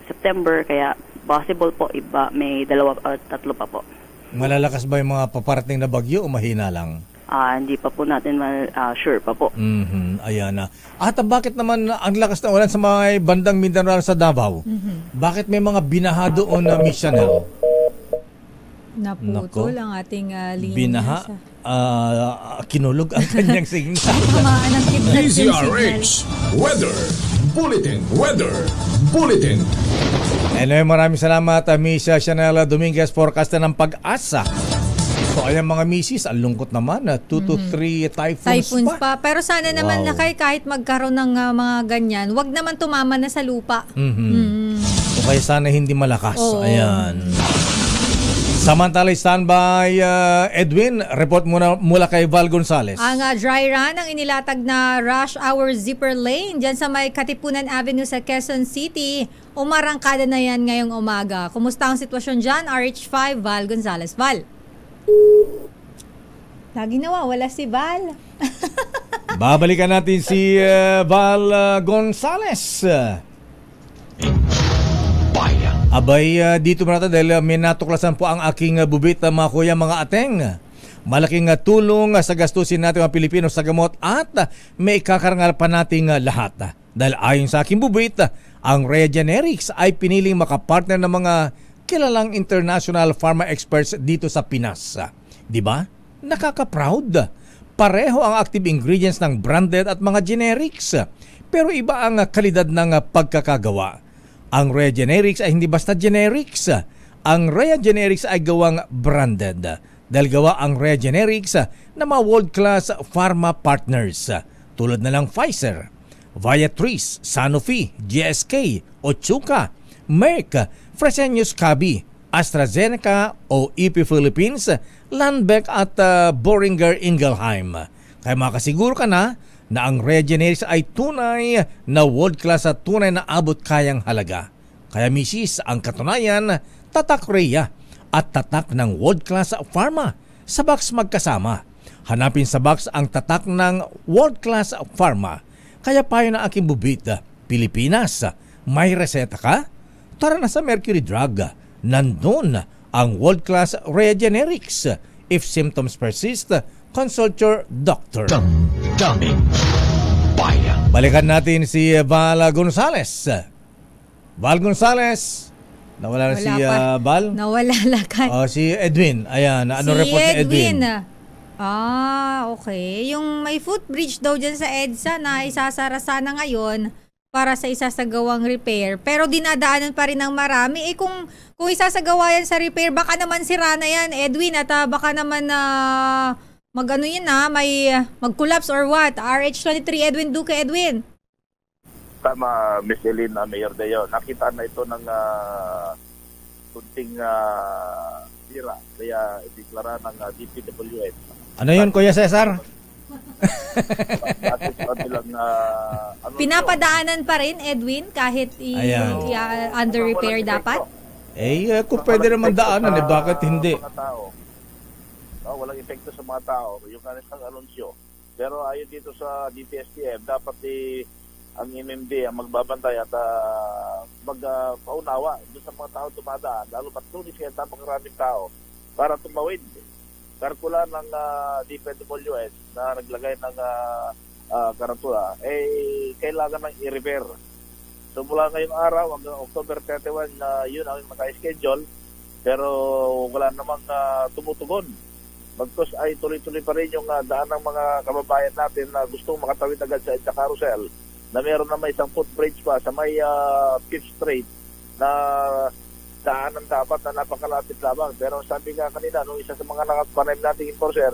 September, kaya possible po may 2 o 3 pa po. Malalakas ba yung mga paparating na bagyo o mahina lang? Hindi pa po natin sure pa po. Ayan na. At bakit naman ang lakas ng ulan sa mga bandang Mindanao sa Davao? Bakit may mga binaha doon na Miss Chanel? Naputol ang ating linya. Binaha? Kinulog ang kanyang signal. DZRH Weather Bulletin. Anyway, maraming salamat Miss Chanel Dominguez, forecaster ng Pag-asa. So ayan mga misis, ang lungkot naman, 2 to 3 typhoons pa. Pero sana naman na kahit magkaroon ng mga ganyan, wag naman tumama na sa lupa. O kaya sana hindi malakas. Ayan. Samantala, standby Edwin, report mula kay Val Gonzales. Ang dry run ang inilatag na rush hour zipper lane dyan sa may Katipunan Avenue sa Quezon City. Umarangkada na yan ngayong umaga. Kumusta ang sitwasyon dyan? RH5, Val Gonzales. Val. Lagi nawawala si Val. Babalikan natin si Val Gonzales. Abay, dito muna natin dahil may natuklasan po ang aking bubit, mga kuya, mga ateng. Malaking tulong sa gastusin natin mga Pilipino sa gamot at may kakarangal pa nating lahat. Dahil ayon sa aking bubit, ang Rhea Generics ay piniling makapartner ng mga kilalang international pharma experts dito sa Pinas. Di ba? Nakaka-proud. Pareho ang active ingredients ng branded at mga generics. Pero iba ang kalidad ng pagkakagawa. Ang Rhea Generics ay hindi basta generics. Ang Rhea Generics ay gawang branded. Dahil gawa ang Rhea Generics na mga world-class pharma partners. Tulad na lang Pfizer, Viatris, Sanofi, GSK, Otsuka, Merck, Fresenius Kabi, AstraZeneca o EP Philippines, Lundbeck at Boehringer Ingelheim. Kaya makasiguro ka na ang Rhea Generics ay tunay na world-class at tunay na abot kayang halaga. Kaya misis, ang katunayan, tatak Rhea at tatak ng world-class pharma sa box magkasama. Hanapin sa box ang tatak ng world-class pharma. Kaya payo na aking bubit, Pilipinas, may reseta ka? Tara na sa Mercury Drug. Nandun ang world-class Rhea Generics. If symptoms persist, consult your doctor. Daming bayan. Balikan natin si Val Gonzales. Val Gonzales. Nawala na si Val? Nawala lakay. Si Edwin. Ayan, ano report ni Edwin? Okay. Yung may footbridge daw dyan sa EDSA na isasara sana ngayon para sa isasagawang repair. Pero dinadaanan pa rin ng marami. Kung isasagawa yan sa repair, baka naman sira na yan, Edwin. At baka naman may mag-collapse or what? RH23, Edwin Duque, Edwin. Tama, Miss Elena Mayor Deo. Nakita na ito ng kunting sira. Kaya ideklara ng DPWH. Ano yun, Kuya Cesar? Pinapadaanan pa rin, Edwin, kahit under repair dapat? Kung pwede naman daanan, bakit hindi? Walang epekto sa mga tao. Yung kanisang anunsyo. Pero ayon dito sa DPSTM, dapat ang MMD ang magbabantay at magpaunawa doon sa mga tao tumadaan, lalo pat tunis kaya tamang maraming tao para tumawid. Karkula ng DPWH na naglagay ng karatula, kailangan ng i-repair. So mula ngayong araw hanggang October 31, yun ang naka-schedule, pero wala namang tumutugon. Bagkus ay tuloy-tuloy pa rin yung daan ng mga kababayan natin na gustong makatawid agad sa EDSA Carousel, na meron na may isang footbridge pa sa may 5th Street na daanan dapat na napakalapit lamang. Pero sabi nga kanina, nung isa sa mga nakapanim nating enforcer,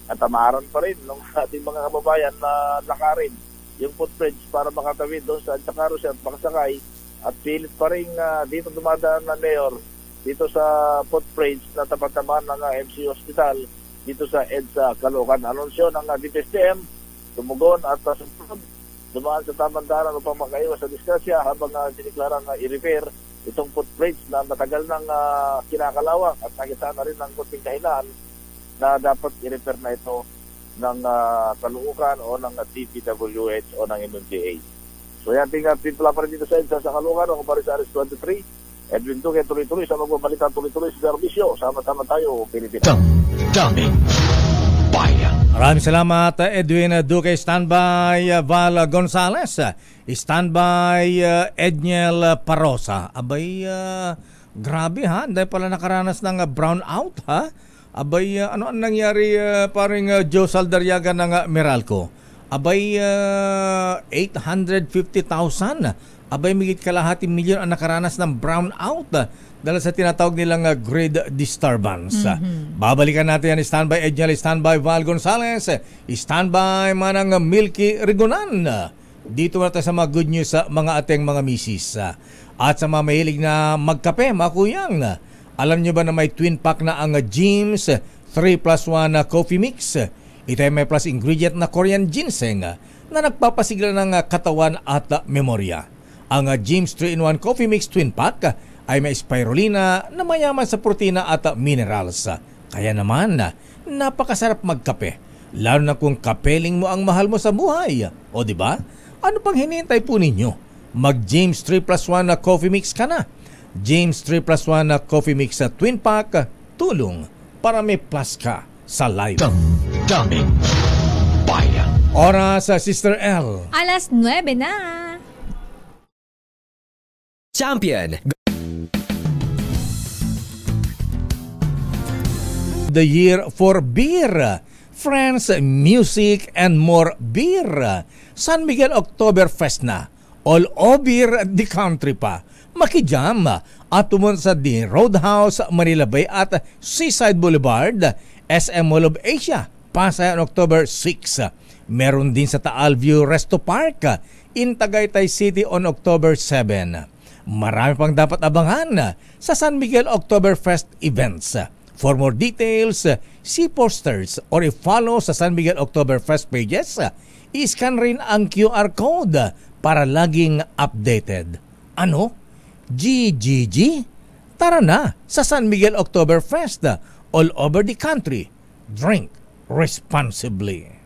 at tamaran pa rin ng ating mga kababayan na lakarin yung footbridge para makatawid doon sa EDSA Carousel at makasakay, at pilit pa rin dito dumadaan na mayor dito sa footbridge na tapat-tapat ng MC Hospital dito sa EDSA Caloocan. Anunsyo ng DPSTM, tumugon at dumaan sa tamang daanan upang makaiwas sa disgrasya habang siniklarang i-repair itong footbridge na matagal nang kinakalawang at nakita na rin ng kunting kahinaan na dapat i-repair na ito ng Caloocan o ng DPWH o ng MMDA. So yan, timpla pa rin dito sa EDSA sa Caloocan. Ako pa rin sa RH23. Edwin Duque, tuloy-tuloy sa magbabalitan, tuloy-tuloy sa serbisyo. Sama-sama tayo, Pilipinas. Daming bayan. Maraming salamat, Edwin Duque. Standby, Val Gonzales. Standby, Edniel Parosa. Abay, grabe ha. Dahil pala nakaranas ng brownout ha. Abay, ano ang nangyari paring Joe Saldariaga ng Meralco? Abay, 850,000. Abay, migit kalahating milyon ang nakaranas ng brownout dahil sa tinatawag nilang grid disturbance. Babalikan natin yan. Standby Edniel, standby Val Gonzales, standby manang Milky Rigonan. Dito na tayo sa mga good news sa mga ating mga misis. At sa mga mahilig na magkape, mga kuyang, alam nyo ba na may twin pack na ang Jims 3+1 Coffee Mix? Ito ay may plus ingredient na Korean ginseng na nagpapasigla ng katawan at memorya. Ang Jims 3-in-1 Coffee Mix Twin Pack ay may spirulina na mayaman sa protina at minerals. Kaya naman, napakasarap magkape. Lalo na kung kapeling mo ang mahal mo sa buhay. O diba? Ano pang hinihintay po ninyo? Mag Jims 3+1 Coffee Mix ka na. Jims 3+1 Coffee Mix Twin Pack, tulong para may plus ka sa life. Daming bayan. Oras, Sister L. 9:09 na. Champion. The year for beer. Friends, music, and more beer. San Miguel Oktoberfest na. All over the country pa. Makijam at tumunta sa The Roadhouse, Manila Bay at Seaside Boulevard, SM Mall of Asia, Pasay on October 6. Meron din sa Taal View Resto Park in Tagaytay City on October 7. Marami pang dapat abangan sa San Miguel Oktoberfest events. For more details, see posters or i-follow sa San Miguel Oktoberfest pages. I-scan rin ang QR code para laging updated. Ano? GGG? Tara na sa San Miguel Oktoberfest all over the country. Drink responsibly.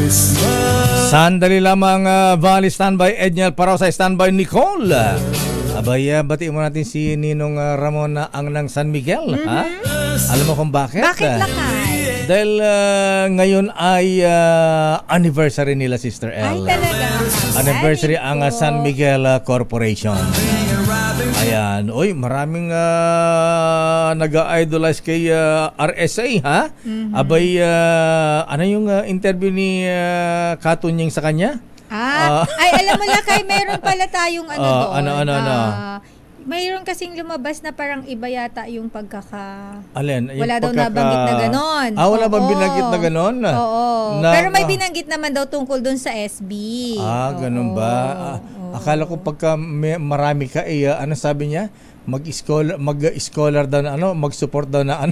Christmas Sandali lamang, Valley standby, Edniel Parausay standby, Nicole. Abay, batiin mo natin si Ninong Ramon na ang ng San Miguel. Ha? Alam mo kung bakit? Bakit lakay? Dahil ngayon ay anniversary nila, Sister L. Ay, talaga. Anniversary ang San Miguel Corporation. Ayan. Uy, maraming nag-idolize kay RSA, ha? Abay, ano yung interview ni Katunying sa kanya? Ay, alam mo lakay, meron pala tayong doon. Ano? Mayroon kasing lumabas na parang iba yata yung Alin? Wala daw nabanggit na ganon. Wala bang binanggit na ganon? Oo. Pero may binanggit naman daw tungkol dun sa SB. Ganun ba? Akala ko pagka marami ka, ano sabi niya? Mag-scholar daw na mag-support daw na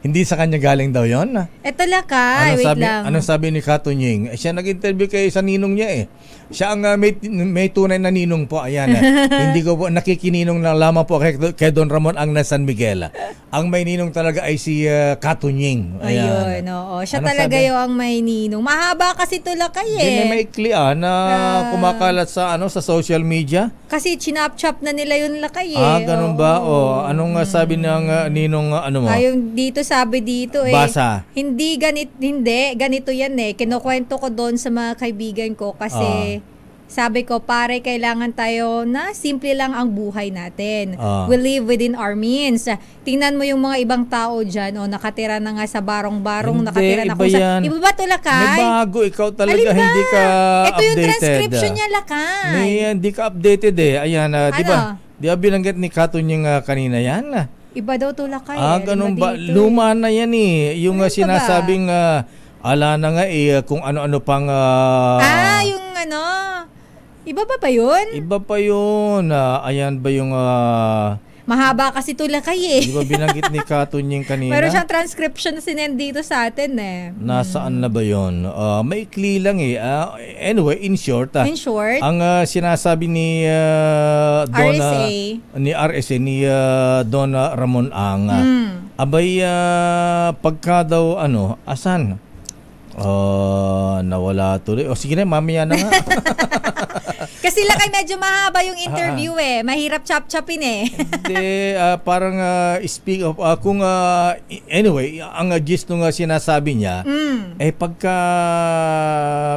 hindi sa kanya galing daw yon. Eto lakay, wait lang. Anong sabi ni Katunying? Siya nag-interview kay sa ninong niya eh. Siya ang may tunay na ninong po. Ayan. Hindi ko po nakikininong na lamang po kay Don Ramon ang na San Miguel. Ang may ninong talaga ay si Katunying. Ayun, oo. Siya talaga yung may ninong. Mahaba kasi ito lakay eh. Hindi may maikli na kumakalat sa sa social media. Kasi chinap-chop na nila yun lakay eh. Ganun ba? Anong sabi ng ninong mo? Yung dito sabi dito Basa. Hindi ganito yan eh. Kinukwento ko doon sa mga kaibigan ko kasi sabi ko, pare, kailangan tayo na simple lang ang buhay natin. We live within our means. Tingnan mo yung mga ibang tao dyan, nakatira na nga sa barong-barong, nakatira na kung sa... Iba ba ito, lakay? May bago, ikaw talaga hindi ka updated. Ito yung transcription niya, lakay. Hindi ka updated eh. Ayan, di ba? Di ba binanggit ni Katunying kanina yan? Iba daw ito, lakay. Ganun ba? Luma na yan eh. Yung sinasabing, ala na nga kung ano-ano pang... yung iba ba yun? Iba pa yun. Ayan ba yung... Mahaba kasi ito lakay eh. Di ba binanggit ni Katunying kanina? Meron siyang transcription na sinend dito sa atin eh. Nasaan na ba yun? Maikli lang eh. Anyway, in short. Ang sinasabi ni RSA, ni Don Ramon Ang, abay pagka daw asan? Nawala tuloy. Sige na, mamaya na nga. Kasi lakay medyo mahaba yung interview eh. Mahirap chop-chopin eh. Hindi, parang speak of, anyway, ang gist nung sinasabi niya, pagka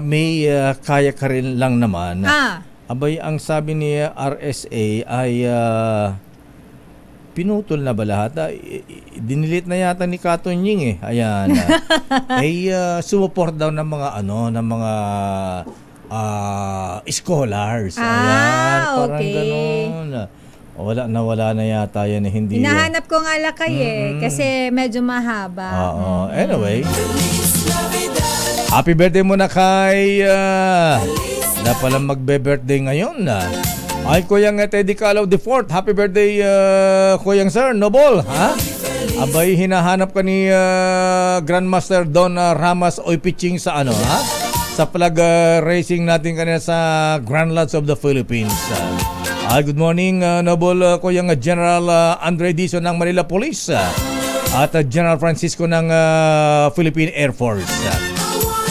may kaya ka rin lang naman, abay, ang sabi ni RSA ay pinutol na ba lahat? Dinilit na yata ni Katunying eh. Ayan. Sumuport daw ng mga scholars. Ayan, parang ganun. Wala na yata yan. Hindi. Hinahanap ko nga lakay kasi medyo mahaba. Anyway. Happy birthday muna kay na pala magbe-birthday ngayon. Ay, Kuyang Teddy Calaw IV. Happy birthday, Kuyang Sir Nobol. Abay, hinahanap ka ni Grandmaster Don Ramas Oy Pitching sa sa flag racing natin kanina sa Grand Lodge of the Philippines. Good morning, Noble Kuyang General Andre Dizon ng Manila Police at General Francisco ng Philippine Air Force.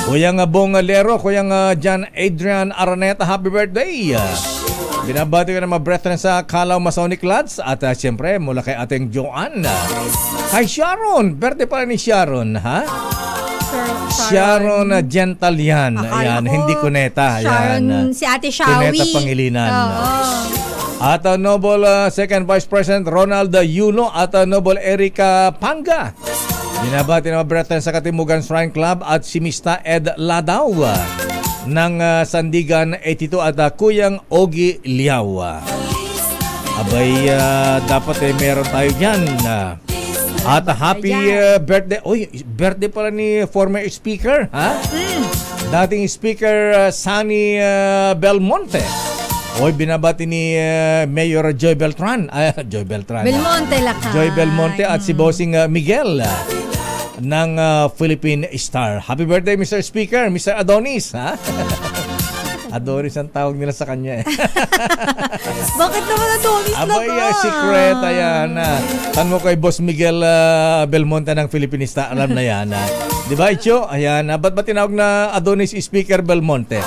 Kuyang Bong Lero, Kuyang John Adrian Araneta, happy birthday. Binabati ko na mga brethren sa Calao Masonic Lodge at siyempre mula kay ating Joanne. Kay Sharon, birthday pala ni Sharon, ha? Sharon Gentalian. Ayan, hindi Cuneta. Ayan. Si Ate Shawi. Cuneta Pangilinan. At Noble Second Vice President Ronald Yuno at Noble Erica Panga. Binabati na mga brethren sa Katimugan Shrine Club at si Mista Ed Ladaw ng Sandigan 82 at Kuyang Ogie Liaw. Abay, dapat meron tayo dyan. At happy birthday. Birthday pala ni former speaker, ha? Dating speaker Sunny Belmonte. Binabati ni Mayor Joy Beltran. Joy Beltran. Belmonte lakay. Joy Belmonte at si Bossing Miguel ng Philippine Star. Happy birthday, Mr. Speaker, Mr. Adonis, ha? Adonis ang tawag nila sa kanya eh. Bakit naman Adonis na ba? Abay, secret, ayan. Tan mo kay Boss Miguel Belmonte ng Philippine Star, alam na yan. Di ba, Icho? Ayan, ba't ba tinawag na Adonis Speaker Belmonte?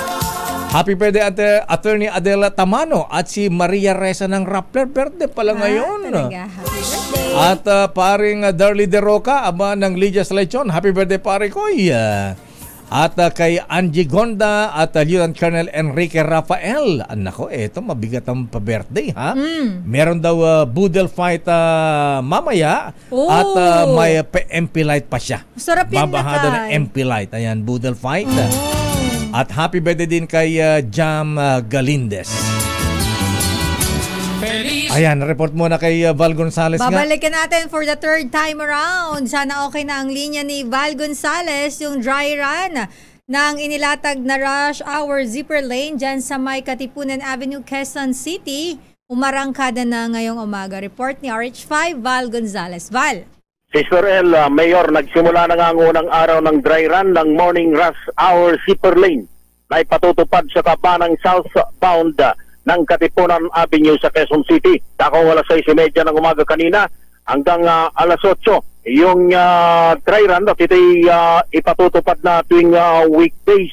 Happy birthday Attorney Adela Tamano at si Maria Reza ng Rappler. Birthday pala ngayon. Talaga. Happy birthday. At paring Darly De Roca, ama ng Lydia Lechon. Happy birthday pare ko. At kay Angie Gonda at Lieutenant Colonel Enrique Rafael. Nako, eto mabigat ang pa-birthday ha. Meron daw boodle fight mamaya at may MP light pa siya. Sarap yan, babahado ng MP light. Ayan, boodle fight. At happy birthday din kay Jam Galindez. Ayan, report muna kay Val Gonzales nga. Babalikan natin for the third time around. Sana okay na ang linya ni Val Gonzales, yung dry run ng inilatag na rush hour zipper lane dyan sa may Katipunan Avenue, Quezon City. Umarangkada na ngayong umaga. Report ni RH5, Val Gonzales. Val. Sister El, Mayor, nagsimula na nga ang unang araw ng dry run ng morning rush hour zipper lane na ipatutupad sa kabanang southbound ng Katipunan Avenue sa Quezon City. Dakong alas 6:30 ng umaga kanina hanggang alas 8. Yung dry run, ito'y ipatutupad na tuwing weekdays.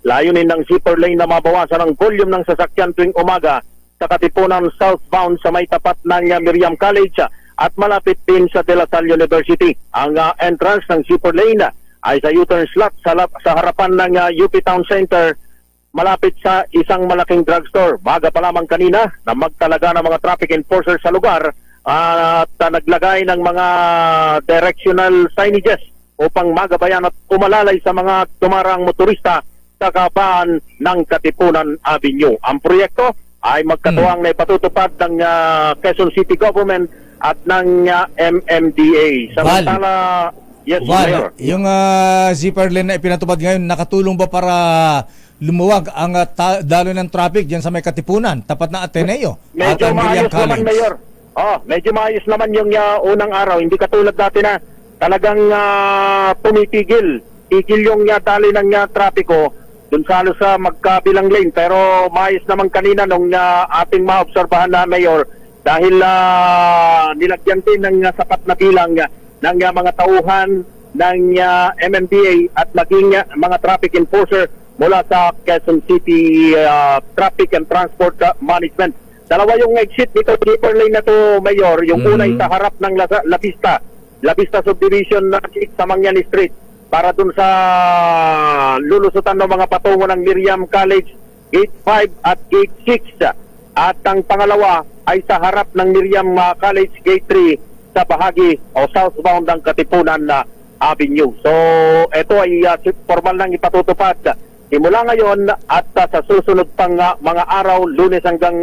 Layunin ng zipper lane na mabawasan ang volume ng sasakyan tuwing umaga sa Katipunan southbound sa may tapat ng Miriam College at malapit din sa De La Salle University. Ang entrance ng zipper lane ay sa U-turn slot sa harapan ng UP Town Center malapit sa isang malaking drugstore. Baga pa lamang kanina na magtalaga ng mga traffic enforcers sa lugar at naglagay ng mga directional signages upang magabayan at umalalay sa mga tumarang motorista sa kabaan ng Katipunan Avenue. Ang proyekto ay magkatuwang na ipatutupad ng Quezon City Government at ng MMDA. Samantala, yes, Mayor. Yung zipper lane na ipinatupad ngayon, nakatulong ba para lumuwag ang daloy ng traffic diyan sa may Katipunan, tapat na Ateneo at Miriam College? Naman, Mayor. Medyo maayos naman yung unang araw. Hindi katulad dati na talagang tumitigil. Tigil yung daloy ng trapiko dun sa magkabilang lane. Pero maayos naman kanina nung ating maobserbahan na, Mayor, dahil nilagyan din ng sapat na bilang ng mga tauhan ng MMDA at maging mga traffic enforcer mula sa Quezon City Traffic and Transport Management. Dalawa yung exit dito, zipper lane na to, Mayor. Yung una ay sa harap ng La Vista Subdivision na sa Mangyan Street para dun sa lulusutan ng mga patungo ng Miriam College, Gate 5 at Gate 6. At ang pangalawa ay sa harap ng Miriam College, Gate 3 sa bahagi o southbound ng Katipunan Avenue. So, ito ay formal nang ipatutupad simula ngayon at sa susunod pang mga araw, Lunes hanggang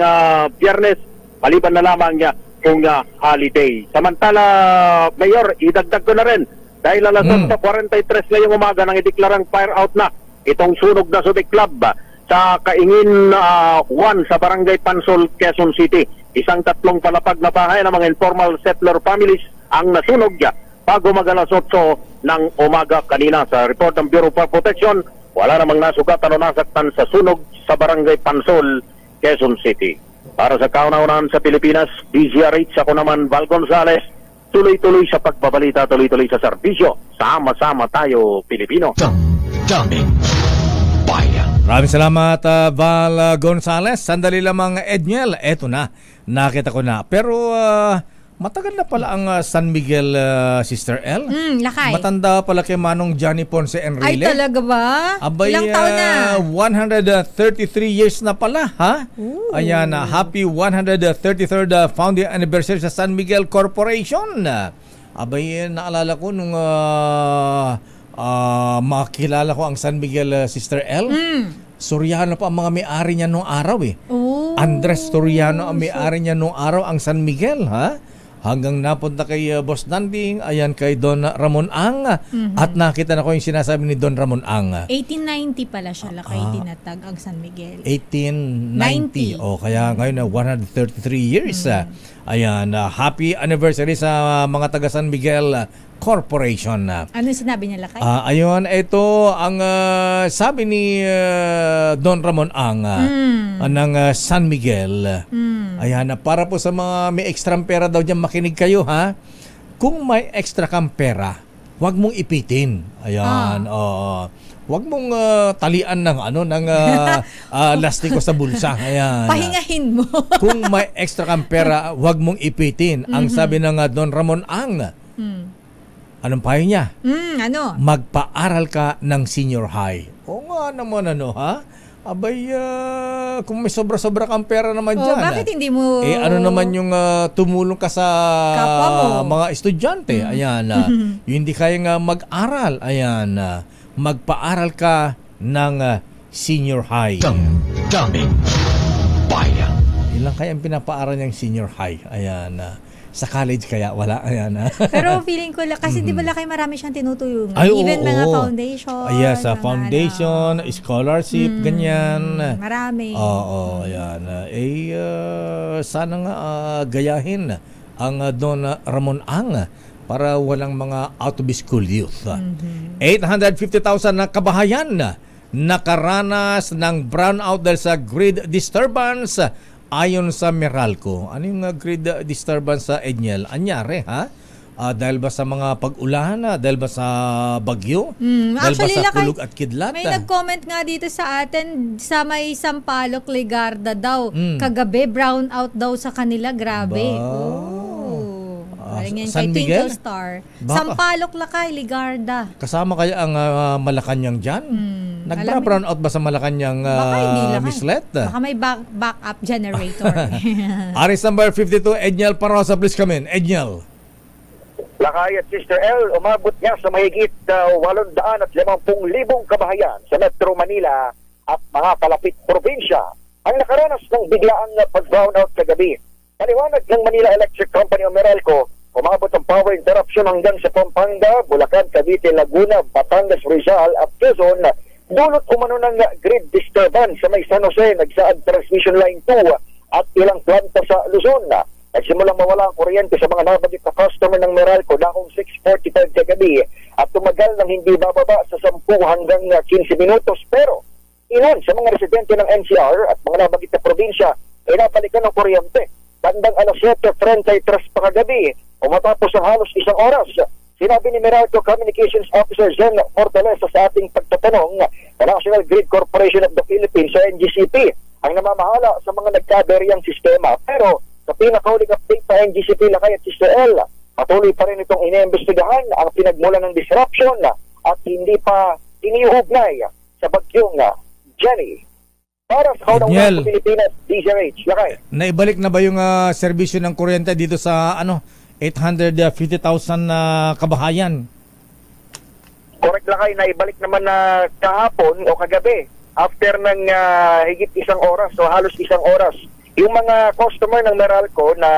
Biyernes, maliban na lamang kung holiday. Samantala, Mayor, idagdag ko na rin dahil alas 43 ngayong umaga nang ideklarang fire out na itong sunog na Subic Club sa Kaingin 1 sa Barangay Pansol, Quezon City. Isang 3 palapag na bahay ng mga informal settler families ang nasunog bago mag-alas 8 ng umaga kanina. Sa report ng Bureau of Protection, wala namang nasugatan o nasaktan sa sunog sa Barangay Pansol, Quezon City. Para sa kauna-unahan sa Pilipinas, DZRH, ako naman, Val Gonzales, tuloy-tuloy sa pagbabalita, tuloy-tuloy sa serbisyo. Sama-sama tayo, Pilipino. Daming bayan. Maraming salamat, Val Gonzales. Sandali lamang, Edniel. Eto na, nakita ko na. Pero matagal na pala ang San Miguel, Sister L. Lakay. Matanda pala kay Manong Johnny Ponce Enrile. Ay, talaga ba? Abay, ilang taon na? 133 years na pala, ha? Ooh. Ayan, happy 133rd founding anniversary sa San Miguel Corporation. Abay, naalala ko nung makilala ko ang San Miguel, Sister L. Soriano pa ang mga may-ari niya nung araw eh. Andres Soriano ang may-ari niya nung araw ang San Miguel, ha? Hanggang napunta kay Boss Nanding, ayan kay Don Ramon Ang, at nakita na ko yung sinasabi ni Don Ramon Ang. 1890 pala siya lakay tinatag ang San Miguel. 1890. O kaya ngayon na 133 years. Ayan, happy anniversary sa mga taga San Miguel Corporation. Ano sinabi niya lakay? Ayun, ito ang sabi ni Don Ramon Ang ng San Miguel. Ayan, para po sa mga may extra pera daw dyan, makinig kayo, ha? Kung may extra kang pera, huwag mong ipitin. Ayan, Huwag mong talian ng lastiko sa bulsa. Ayan. Pahingahin mo. Kung may extra kang pera, huwag mong ipitin. Ang sabi ng Don Ramon Ang. Anong payo niya? Ano? Magpaaral ka ng senior high. O nga naman ha? Abay, kung may sobra-sobra kang pera naman dyan. Bakit hindi mo... ano naman yung tumulong ka sa mga estudyante? Ayan. Yung hindi kayang mag-aral. Ayan. Magpaaral ka ng senior high. Daming bayan. Ilang kaya ang pinapaaral niyang senior high? Ayan. Sa college kaya wala. Ayan. Pero feeling ko, kasi di ba Lakay marami siyang tinutulungan? Even mga foundation. Yes, foundation, scholarship, ganyan. Marami. Oo, ayan. Sana nga gayahin ang Don Ramon Ang para walang mga out-of-school youth. 850,000 na kabahayan nakaranas ng brownout dahil sa grid disturbance ayon sa Meralco. Ano yung grid disturbance sa Edniel? Anyari, ha? Dahil ba sa mga pag-ulan? Dahil ba sa bagyo? Dahil ba sa kulog at kidlat? May nag-comment nga dito sa atin sa may Sampaloc, Ligarda daw. Kagabi, brownout daw sa kanila. Grabe. San Miguel? Star. Sampaloc, Lakay, Ligarda. Kasama kaya ang Malacanang dyan? Nagbra-brownout ba sa Malacanang Mislet? Baka may backup generator. Aris number 52, Edniel Parosa, please come in. Edniel. Lakay at Sister L, umabot niya sa mahigit 850,000 kabahayan sa Metro Manila at mga kalapit probinsya ang nakaranas ng biglaang pag-brownout kagabi. Paliwanag ng Manila Electric Company o Meralco, umabot ang power interruption hanggang sa Pampanga, Bulacan, Cavite, Laguna, Batangas, Rizal at Quezon. Dulot umano ng grid disturbance sa may San Jose, nagsaad transmission line 2 at ilang planta sa Luzon. Nagsimulang mawala ang kuryente sa mga nabanggit na customer ng Meralco dakong 6:45 kagabi at tumagal ng hindi bababa sa 10 hanggang 15 minutos. Pero ilan sa mga residente ng NCR at mga nabanggit na probinsya ay napalikan ng kuryente. Bandang 7:33 pa kagabi o matapos ang halos isang oras. Sinabi ni Meralco Communications Officer Zen Fortaleza sa ating pagtatanong na National Grid Corporation of the Philippines o NGCP ang namamahala sa mga nagkaberyang sistema. Pero sa pinakauling update sa NGCP Lakay at Sister L, patuloy pa rin itong iniimbestigahan ang pinagmulan ng disruption at hindi pa iniuugnay sa bagyong Jenny. Para sa kaunang Pilipinas, DZRH, Lakay. Naibalik na ba yung serbisyo ng kuryente dito sa 850,000 kabahayan? Correct, Lakay. Naibalik naman na kahapon o kagabi after ng higit isang oras o halos isang oras. Yung mga customer ng Meralco na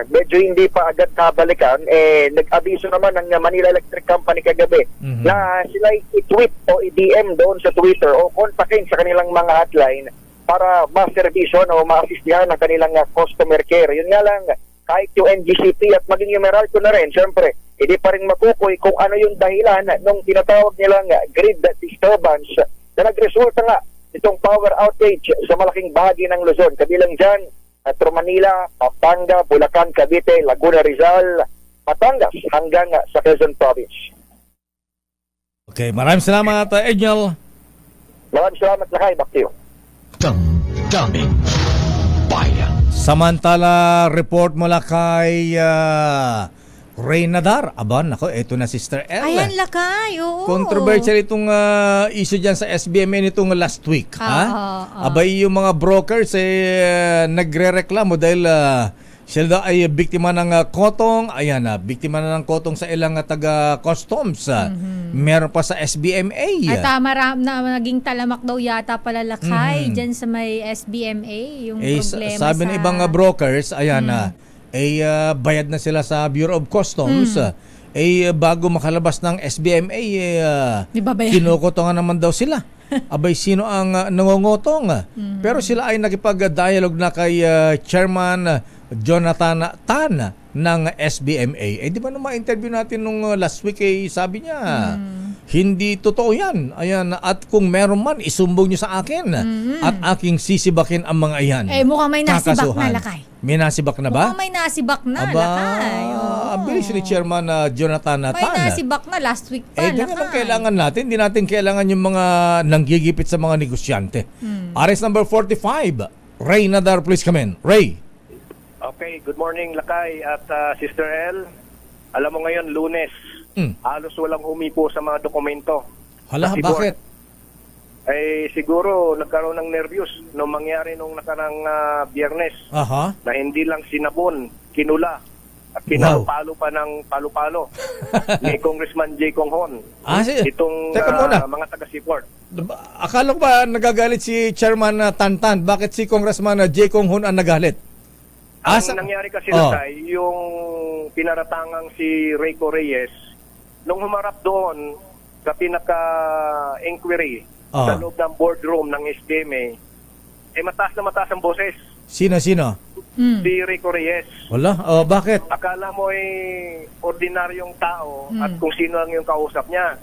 medyo hindi pa agad kabalikan, nag-abiso naman ng Manila Electric Company kagabi na sila i-tweet o i-DM doon sa Twitter o kontakin sa kanilang mga hotline para ma-servisyon o ma-assistihan ng kanilang customer care. Yun nga lang, kahit yung NGCP at maging yung Meralco na rin, syempre, hindi pa rin matukoy kung ano yung dahilan nung tinatawag nilang grid disturbance na nagresulta nga itong power outage sa malaking bahagi ng Luzon. Kabilang dyan, Metro Manila, Pampanga, Bulacan, Cavite, Laguna, Rizal, Batangas, hanggang sa Quezon Province. Okay, maraming salamat, Edniel. Maraming salamat, Lakay. Back to you. Daming bayan. Samantala, report mula kay Reynadar. Aba, nako, eto na Sister L. Ayan, Lakay, oo. Controversial itong issue dyan sa SBMN itong last week. Abay, yung mga brokers nagre-reklamo dahil sila ay biktima ng kotong. Ayan, biktima na ng kotong sa ilang taga-customs. Meron pa sa SBMA. At naging talamak daw yata pala, Lakay, dyan sa may SBMA, yung problema sabi ng ibang brokers, ayan bayad na sila sa Bureau of Customs. Bago makalabas ng SBMA, kinukotongan naman daw sila. Abay, sino ang nangongotong? Pero sila ay nakipag-dialogue na kay Chairman Jonathan Tan ng SBMA. Di ba nung ma-interview natin nung last week, sabi niya, Hindi totoo yan. Ayan, at kung meron man, isumbong nyo sa akin at aking sisibakin ang mga iyan. Mukhang may nasibak na, Lakay. May nasibak na ba? Mukhang may nasibak na, Lakay. Ang bilis ni Chairman Jonathan Tan. May nasibak na last week pa, Lakay. Naman kailangan natin. Hindi natin kailangan yung mga nanggigipit sa mga negosyante. Arrest number 45. Ray Nadar, please come in. Ray. Okay, good morning, Lakay at Sister El. Alam mo ngayon, Lunes. Halos walang humipo sa mga dokumento. Hala, bakit? Siguro nagkaroon ng nervyos nung mangyari nung nakarang Biyernes. Na hindi lang sinabon, kinula at pinapalo pa ng palo-palo ni Congressman J. Kong Hon. Itong mga taga-Seaport. Akala ko ba nagagalit si Chairman Tantan? Bakit si Congressman J. Kong Hon ang nagalit? Ang nangyari kasi Lakay, yung pinaratangang si Rico Reyes, nung humarap doon sa pinaka-inquiry sa loob ng boardroom ng SDMA, mataas na mataas ang boses. Sino? Si Rico Reyes. Wala? Bakit? Akala mo ordinaryong tao at kung sino lang yung kausap niya.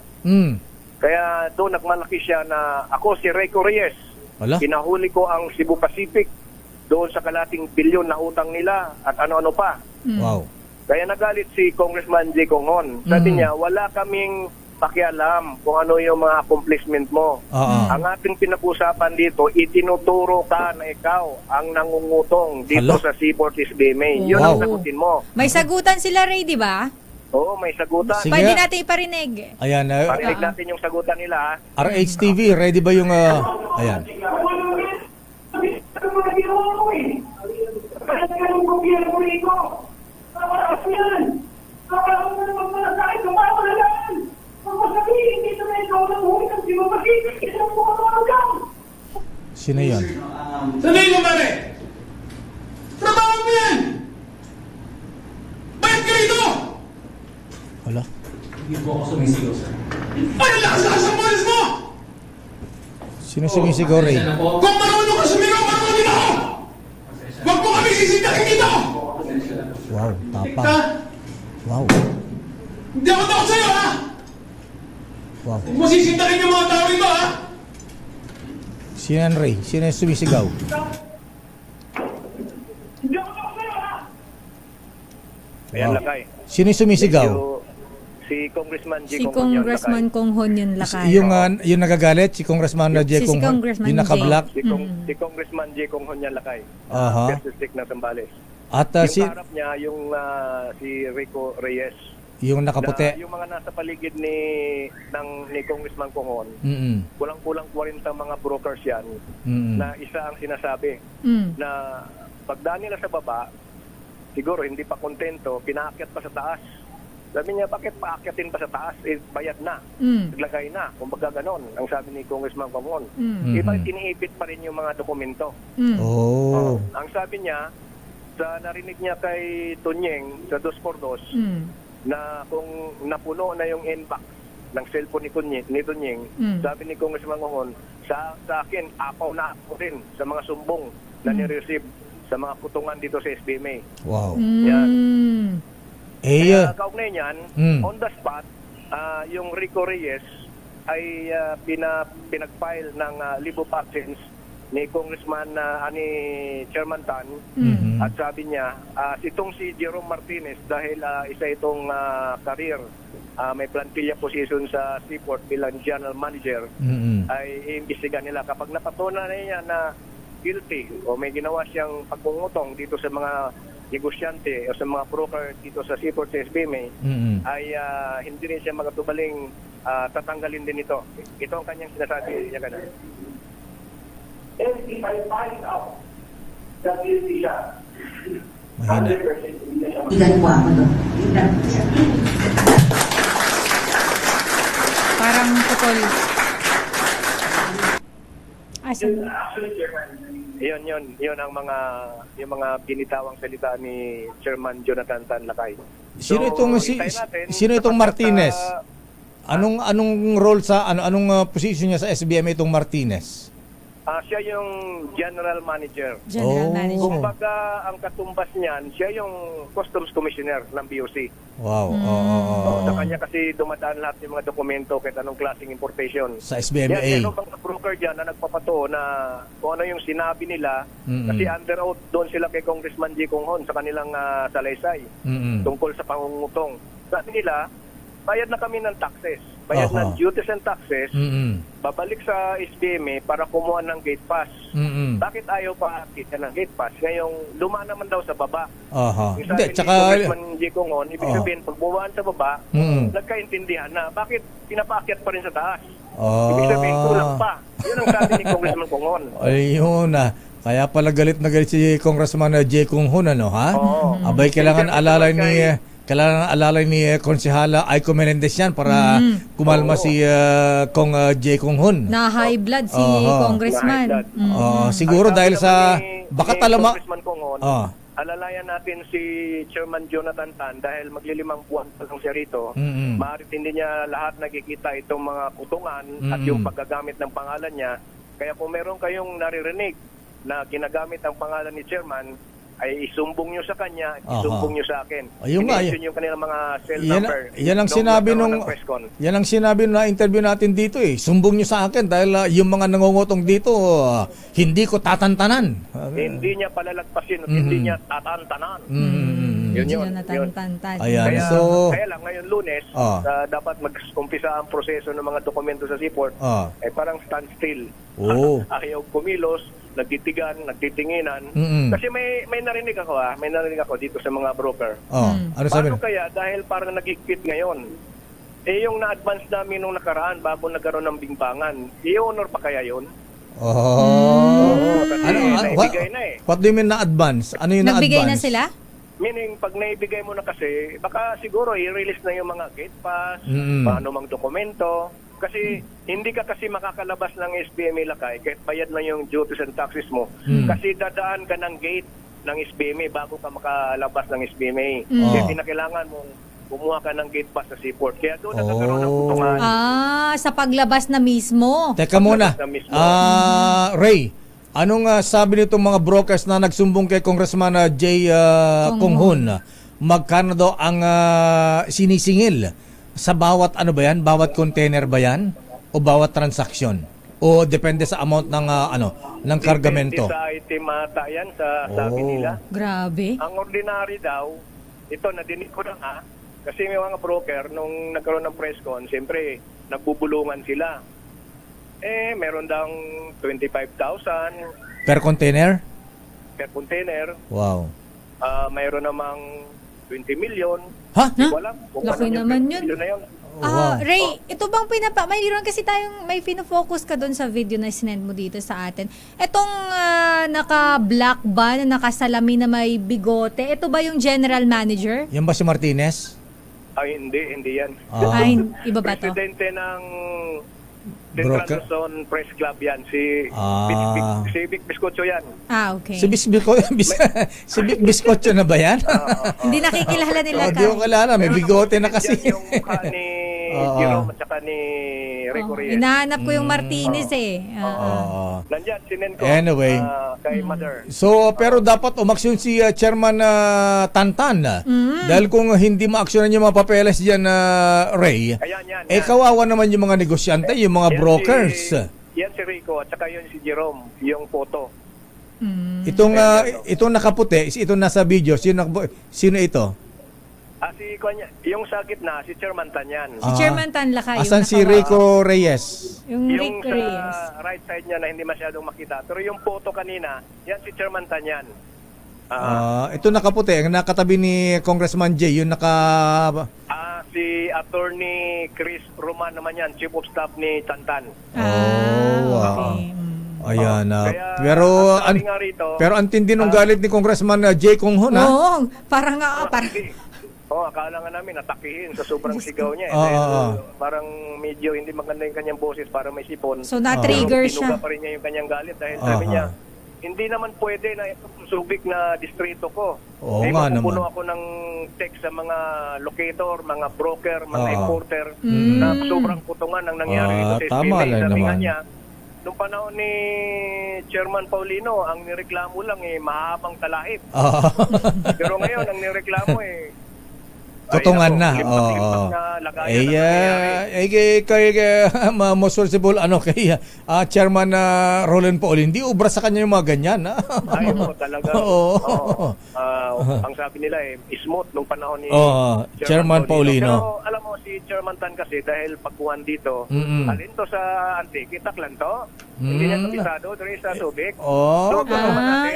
Kaya doon nagmalaki siya na ako si Rico Reyes. Wala? Kinahuli ko ang Cebu Pacific doon sa kalating bilyon na utang nila at ano-ano pa. Wow. Kaya nagalit si Congressman J. Kong Hon. Sabi niya, wala kaming pakialam kung ano yung mga accomplishment mo. Ang ating pinag-usapan dito, itinuturo ka na ikaw ang nangungutong dito sa Seaport SBMA. Yun ang sagutin mo. May sagutan sila, Ray, di ba? Oo, may sagutan. Pwede natin iparinig. Ayan. Parinig natin yung sagutan nila. RHTV, ready ba yung... ayan. Sino yun? Sabihin mo ba rin? Trabaho mo yan! Bayad ka rito! Wala. Hindi po ako sumisigaw, sir. Ay, lakas-lakas ang bolis mo! Sino sumisigaw, Ray? Kung marunong ka sumigaw, marunong din ako! Huwag mo kami sisindakin dito! Wow, tapang. Wow. Hindi ako takot sa'yo, ha? Wow. Huwag mo sisindakin yung mga tao rito, ha? Sino yan, Ray? Sino yung sumisigaw? Hindi ako takot sa'yo, ha? Ayan, Lakay. Sino yung sumisigaw? Si Congressman J. Si Congressman Kong Hon yun, Lakay. Yung nagagalit, si Congressman J. Kong Hon? Yung naka-black? Si Congressman J. Kong Hon yan, Lakay. Justice District na Zambales. At yung harap niya, yung si Rico Reyes. Yung nakaputi? Yung mga nasa paligid ni Congressman Kong Hon, kulang-kulang 40 mga brokers yan, na isa ang sinasabi, na pagdaan nila sa baba, siguro hindi pa kontento, pinaakyat pa sa taas. Sabi niya, bakit paakyatin pa sa taas? Bayad na. Naglagay na. Kung baga ganon, ang sabi ni Congressman Kong Hon. Iba, tiniipit pa rin yung mga dokumento. Ang sabi niya, sa narinig niya kay Tunyeng sa 2x2, na kung napuno na yung inbox ng cellphone ni Tunyeng, sabi ni Congressman Kong Hon, sa akin, apaw na ako rin sa mga sumbong na ni-receive sa mga kutungan dito sa SBMA. Wow. Yan. Kaya kaugnay niyan, on the spot, yung Rico Reyes ay pinag-file ng libo patents ni Congressman ni Chairman Tan. At sabi niya, itong si Jerome Martinez, dahil isa itong career, may plantilla position sa Seaport bilang General Manager, ay iimbestigan nila. Kapag napatunan na niya na guilty o may ginawa siyang pagmungutong dito sa mga negosyante o sa mga broker dito sa Seaport sa SBMA, ay hindi rin siya magatubaling tatanggalin din ito. Ito ang kanyang sinasabi niya ganun. If I find out that guilty siya, 100% parang putol. Yun ang mga binitawang salita ni Chairman Jonathan Tan Lakay. Sino itong Martinez? Anong role sa anong position niya sa SBMA itong Martinez? Siya yung general manager. General manager. Kumbaga, ang katumbas niyan, siya yung customs commissioner ng BOC. Wow. Sa kanya kasi dumadaan lahat ng mga dokumento kahit anong klaseng importation. Sa SBMA. Yan, meron bang broker dyan na nagpapato na kung ano yung sinabi nila. Kasi under oath doon sila kay Congressman J. Kong Hon sa kanilang salaysay tungkol sa pangungutong. Sabi nila, bayad na kami ng taxes. Bayad ng duties and taxes, babalik sa SBMA para kumuha ng gate pass. Bakit ayaw pa kita ng gate pass? Ngayong luma naman daw sa baba. Hindi, tsaka Congressman J. Kong Hon, ibig sabihin, pag bumawaan sa baba, nagkaintindihan na bakit pinapaakyat pa rin sa taas. Ibig sabihin, kulang pa. Yun ang sabi ni Congressman Kong Hon. Ayun na. Kaya pala galit na galit si Congressman J. Kong Hon, ano, ha? Abay, kailangan alalay ni Konsehala Aiko Menendez yan para kumalma si Kong J. Kong Hon. Na high blood si Congressman. Siguro dahil sa baka talama. Congressman Kong Hon, alalayan natin si Chairman Jonathan Tan dahil maglilimang buwan pa lang siya rito. Maaari hindi niya lahat nakikita itong mga kutungan at yung paggagamit ng pangalan niya. Kaya kung meron kayong naririnig na ginagamit ang pangalan ni Chairman, ay isumbong nyo sa kanya, isumbong nyo sa akin. Ayun nga. Yung kanilang mga cell number. Yan ang sinabi na interview natin dito eh. Sumbong nyo sa akin dahil yung mga nangungutong dito, hindi ko tatantanan. Hindi niya palalagpasin at hindi niya tatantanan. Yun. Ayan, kaya lang ngayon Lunes, dapat mag-umpisa ang proseso ng mga dokumento sa seaport. Parang standstill. Ayaw kumilos, nagtitinginan. Kasi may narinig ako dito sa mga broker. Ano sabi? Paano kaya dahil parang nagigpit ngayon? Yung na-advance namin nung nakaraan bago nagkaroon ng bingbangan, i-honor pa kaya yun? Naibigay na eh. What do you mean na-advance? Ano yung na-advance? Nagbigay na sila? Meaning, pag naibigay mo na kasi, baka siguro i-release na yung mga gate pass, paano mang dokumento. Kasi hindi ka kasi makakalabas ng SBMA Lakay kahit bayad na yung duties and taxes mo. Kasi dadaan ka ng gate ng SBMA bago ka makalabas ng SBMA. Kaya kinakailangan mong kumuha ka ng gate pass sa seaport. Kaya doon nagkakaroon ng putungan. Sa paglabas na mismo. Teka muna. Ray, anong sabi nitong mga brokers na nagsumbong kay Congressman J. Kong Hon? Magkano daw ang sinisingil? Sa bawat ano ba yan? Bawat container ba yan? O bawat transaksyon? O depende sa amount ng ng kargamento? Depende sa item ata yan sa sabi nila. Grabe. Ang ordinary daw, ito nadinig ko na kasi may mga broker nung nagkaroon ng press con, siyempre nagbubulungan sila. Meron daw 25,000 per container? Per container. Wow. Mayroon namang 20 million. Ha? Laki naman yun. Na yun. Ray, ito bang mayroon kasi tayong may pinofocus ka doon sa video na sinend mo dito sa atin. Itong naka-black ba na nakasalamin na may bigote, ito ba yung general manager? Yan ba si Martinez? Hindi yan. Iba ba to? Presidente ng Central Luzon Press Club yan. Si Vic Biscotcho yan. Okay. Si Vic Biscotcho na ba yan? Hindi nakikilala nila Hindi ko kilala. May bigote na kasi. Yung mukha ni Jerome at saka ni Rico Reyes. Hinahanap ko yung Martinez Nandyan, sinend ko kay Mother. So, pero dapat umaksyon si Chairman Tantan. Dahil kung hindi maaksyonan yung mga papeles dyan, Ray, kawawa naman yung mga negosyante, yung mga brokers. Yan si Rico at saka yun si Jerome, yung photo. Itong nakaputi, itong nasa video, sino ito? Yung sa gitna, si Chairman Tan yan. Si Chairman Tan Lakay. Asan si Rico Reyes? Yung Rico Reyes. Right side niya na hindi masyadong makita. Pero yung photo kanina, yan si Chairman Tan yan. Ito nakaputi, ang nakatabi ni Congressman J, yung si Attorney Chris Roman naman yan, Chief of Staff ni Tantan. Okay. Ayan. Pero ang tindi nung galit ni Congressman J. Kong Hon, parang akala nga namin natakihin sa sobrang sigaw niya. Parang medyo hindi maganda yung kanyang boses para may sipon. So na-trigger siya. Pinuga pa rin niya yung kanyang galit dahil sabi niya, hindi naman pwede na itong Subic na distrito ko. Mapupuno ako ng text sa mga locator, mga broker, mga importer na sobrang putungan ang nangyari ito sa SBMA. Sabi nga niya, nung panahon ni Chairman Paulino, ang nireklamo lang mahabang talahib. Pero ngayon, ang nireklamo Tutungan na. Most possible kay Chairman Roland Paul, hindi ubra sa kanya yung mga ganyan. Ay, talaga. Ang sabi nila smooth nung panahon ni Chairman Paulino. Pero alam mo, si Chairman Tan kasi dahil pagkuhan dito, alin to sa Antique, Taklan to. Hindi niya kabisado, doon sa tubig.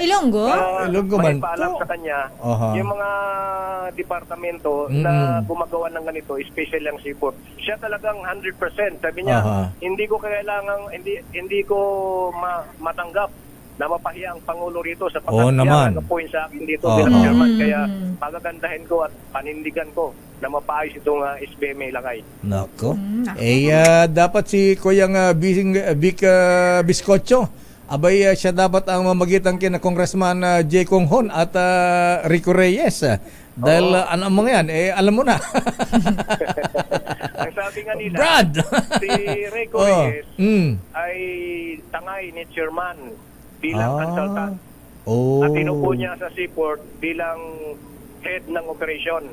Ilonggo? Ilonggo man to. Paalam sa kanya, yung mga departamento na gumagawa ng ganito, especially ang seaport, siya talagang 100%. Sabi niya, hindi ko kailangan, hindi ko matanggap na mapahiya ang Pangulo rito sa pagkakapagpoint sa akin dito bilang chairman. Kaya pagagandahin ko at panindigan ko na mapaayos itong SBMA Lakay. Nako. Dapat si Kuyang Vic Biscotcho, abay siya dapat ang mamagitan kina Congressman J. Kong Hon at Rico Reyes. Dahil ano mga yan, alam mo na. Ang sabi nga nila, Brad! si Rico Reyes ay tangay ni chairman bilang consultant. At tinupo niya sa seaport bilang head ng operation.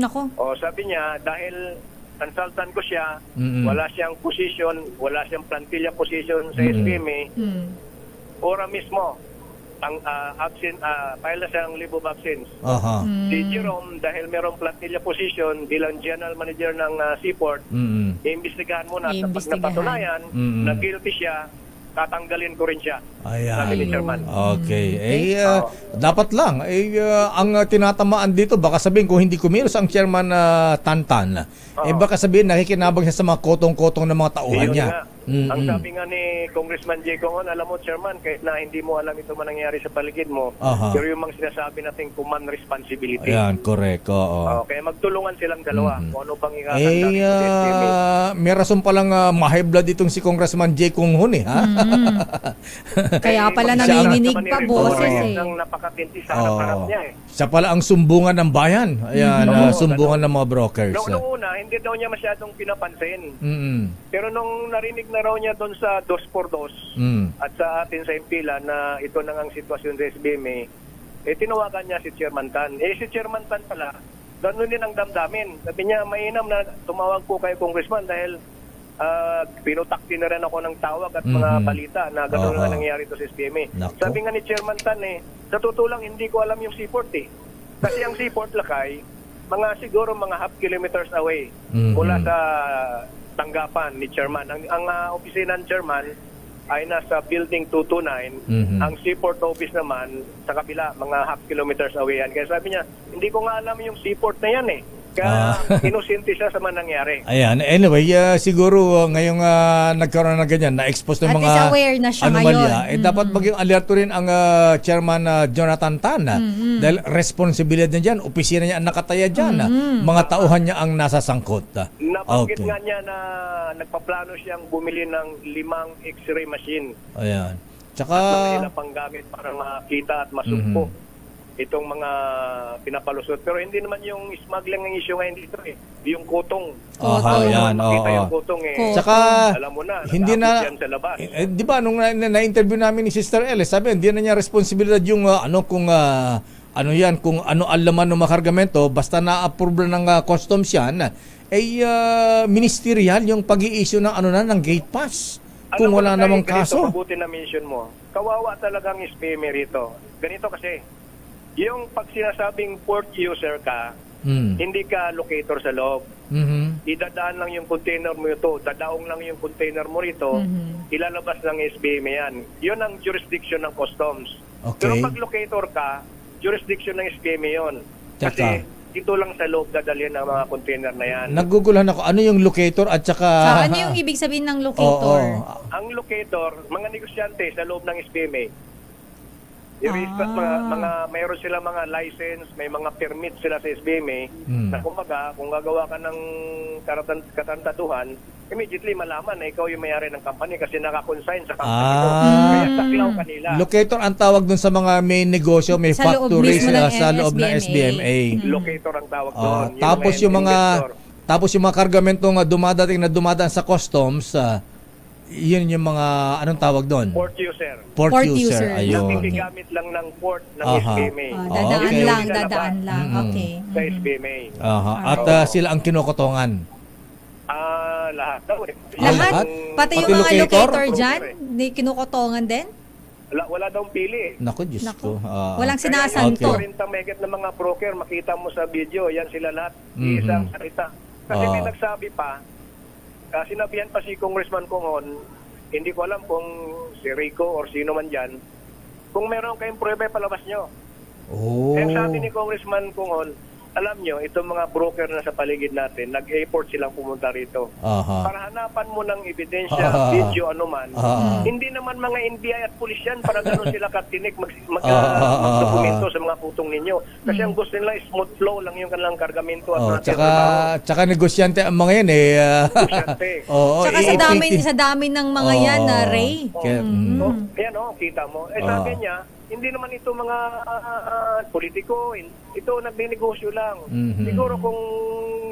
Nako. Sabi niya, dahil consultant ko siya, wala siyang position, wala siyang plantilla position sa SBMA, ora mismo, ang file na siyang leave of absence. Si Jerome, dahil merong plantilla position bilang general manager ng seaport, iimbestigahan muna at pag napatunayan na guilty siya, tatanggalin ko rin siya. Sabi ni Chairman. Okay. Dapat lang. Ang tinatamaan dito, baka sabihin kung hindi kumilos ang Chairman Tantan, baka sabihin nakikinabang siya sa mga kotong-kotong ng mga tauhan niya. Ang sabi nga ni Congressman J. Congon, alam mo, Chairman, kahit na hindi mo alam ito man nangyari sa paligid mo, pero yung mga sinasabi natin command responsibility. Ayan, correct. Kaya magtulungan silang dalawa. Kung ano bang ikakanda may rason palang ma-high blood itong si Congressman J. Congon Kaya pala nanginginig pa boses napakatinti sa harap niya Siya pala ang sumbungan ng bayan. Ayan, sumbungan ng mga brokers. Noong una, hindi daw niya masyadong pinapansin. Pero nung narinig na raw niya doon sa 2x2 at sa atin sa Impila na ito na ang sitwasyon sa SBMA, tinawagan niya si Chairman Tan. Si Chairman Tan pala, gano'n din ang damdamin. Sabi niya, mainam na tumawag po kay Congressman dahil pinutakti na rin ako ng tawag at mga balita na gano'n na nangyayari ito sa SBMA. Sabi nga ni Chairman Tan, sa totoo lang, hindi ko alam yung seaport Kasi ang seaport Lakay, siguro mga half kilometers away mula sa tanggapan ni Chairman. Ang opisina ng Chairman ay nasa building 229. Ang seaport office naman sa kabila, mga half kilometers away yan. Kaya sabi niya, hindi ko nga alam yung seaport na yan Kaya inosente siya sa nangyari. Ayan. Anyway, siguro ngayong nagkaroon na ganyan, na-expose ng mga aware na siya anomalya, dapat maging alerto rin ang Chairman Jonathan Tan. Dahil responsibilidad niya dyan, opisina niya ang nakataya dyan. Mga tauhan niya ang nasa sangkot. Nabanggit nga niya na nagpaplano siyang bumili ng 5 X-ray machine. Ayan. Tsaka at mga pang gamit para makita at masugpo itong mga pinapalusot. Pero hindi naman yung smuggling ng issue ngayon dito yung kutong. Yan. Makita yung kutong Saka, alam mo na, hindi na, sa labas. Di ba, nung na-interview namin ni Sister L, sabi, hindi na niya responsibilidad yung kung ano ang laman ng mga kargamento, basta na-approve ng customs yan, ministerial yung pag-i-issue ng ng gate pass. Kung wala namang kaso. Mabuti na mention mo. Kawawa talagang SBMA rito. Ganito kasi, yung pag sinasabing port user ka, hindi ka locator sa loob. Idadaan lang yung container mo ito, dadaong lang yung container mo rito, ilalabas ng SBMA yan. Yun ang jurisdiction ng customs. Pero pag locator ka, jurisdiction ng SBMA yun. Kasi dito lang sa loob dadalhin ang mga container na yan. Naguguluhan ako, ano yung locator at saka... ano yung ibig sabihin ng locator? Ang locator, mga negosyante sa loob ng SBMA. Mayroon sila mga license, may mga permit sila sa SBMA na kumbaga, kung gagawa ka ng katantaduhan, immediately malaman na ikaw yung mayari ng company kasi naka-consign sa company ko. Kaya saklaw kanila. Locator ang tawag dun sa mga may negosyo, may factories sa loob ng SBMA. Locator ang tawag doon. Tapos yung mga kargamentong dumadaan sa customs, Yun yung mga, anong tawag doon? Port user. Port user, ayun. Nakikigamit lang ng port ng SBMA. Dadaan lang. Okay. Sa SBMA. At sila ang kinukotongan. Lahat daw eh. Lahat? Pati yung mga locator dyan, kinukotongan din? Wala daw pili eh. Naku, Diyos ko. Walang sinasanto. Kaya yung 40 megat ng mga broker, makita mo sa video, yan sila lahat. Isang salita. Kasi may nagsabi pa, sinabihan pa si Congressman Congon, hindi ko alam kung si Rico or sino man dyan, kung meron kayong prueba, palabas nyo. Kaya sabi ni Congressman Congon, alam nyo, itong mga broker na sa paligid natin, nag-effort silang pumunta rito. Para hanapan mo ng ebidensya, video, anuman. Hindi naman mga NBI at pulis yan para gano'n sila katinik mag-dokumento sa mga putong ninyo. Kasi ang gusto nila is smooth flow lang yung kanilang kargamento at tsaka negosyante ang mga yan eh. Negosyante. Tsaka sa dami ng mga yan, Ray. Ayan kita mo. Sabi niya, hindi naman ito mga politiko. Ito nagninegosyo lang. Siguro kung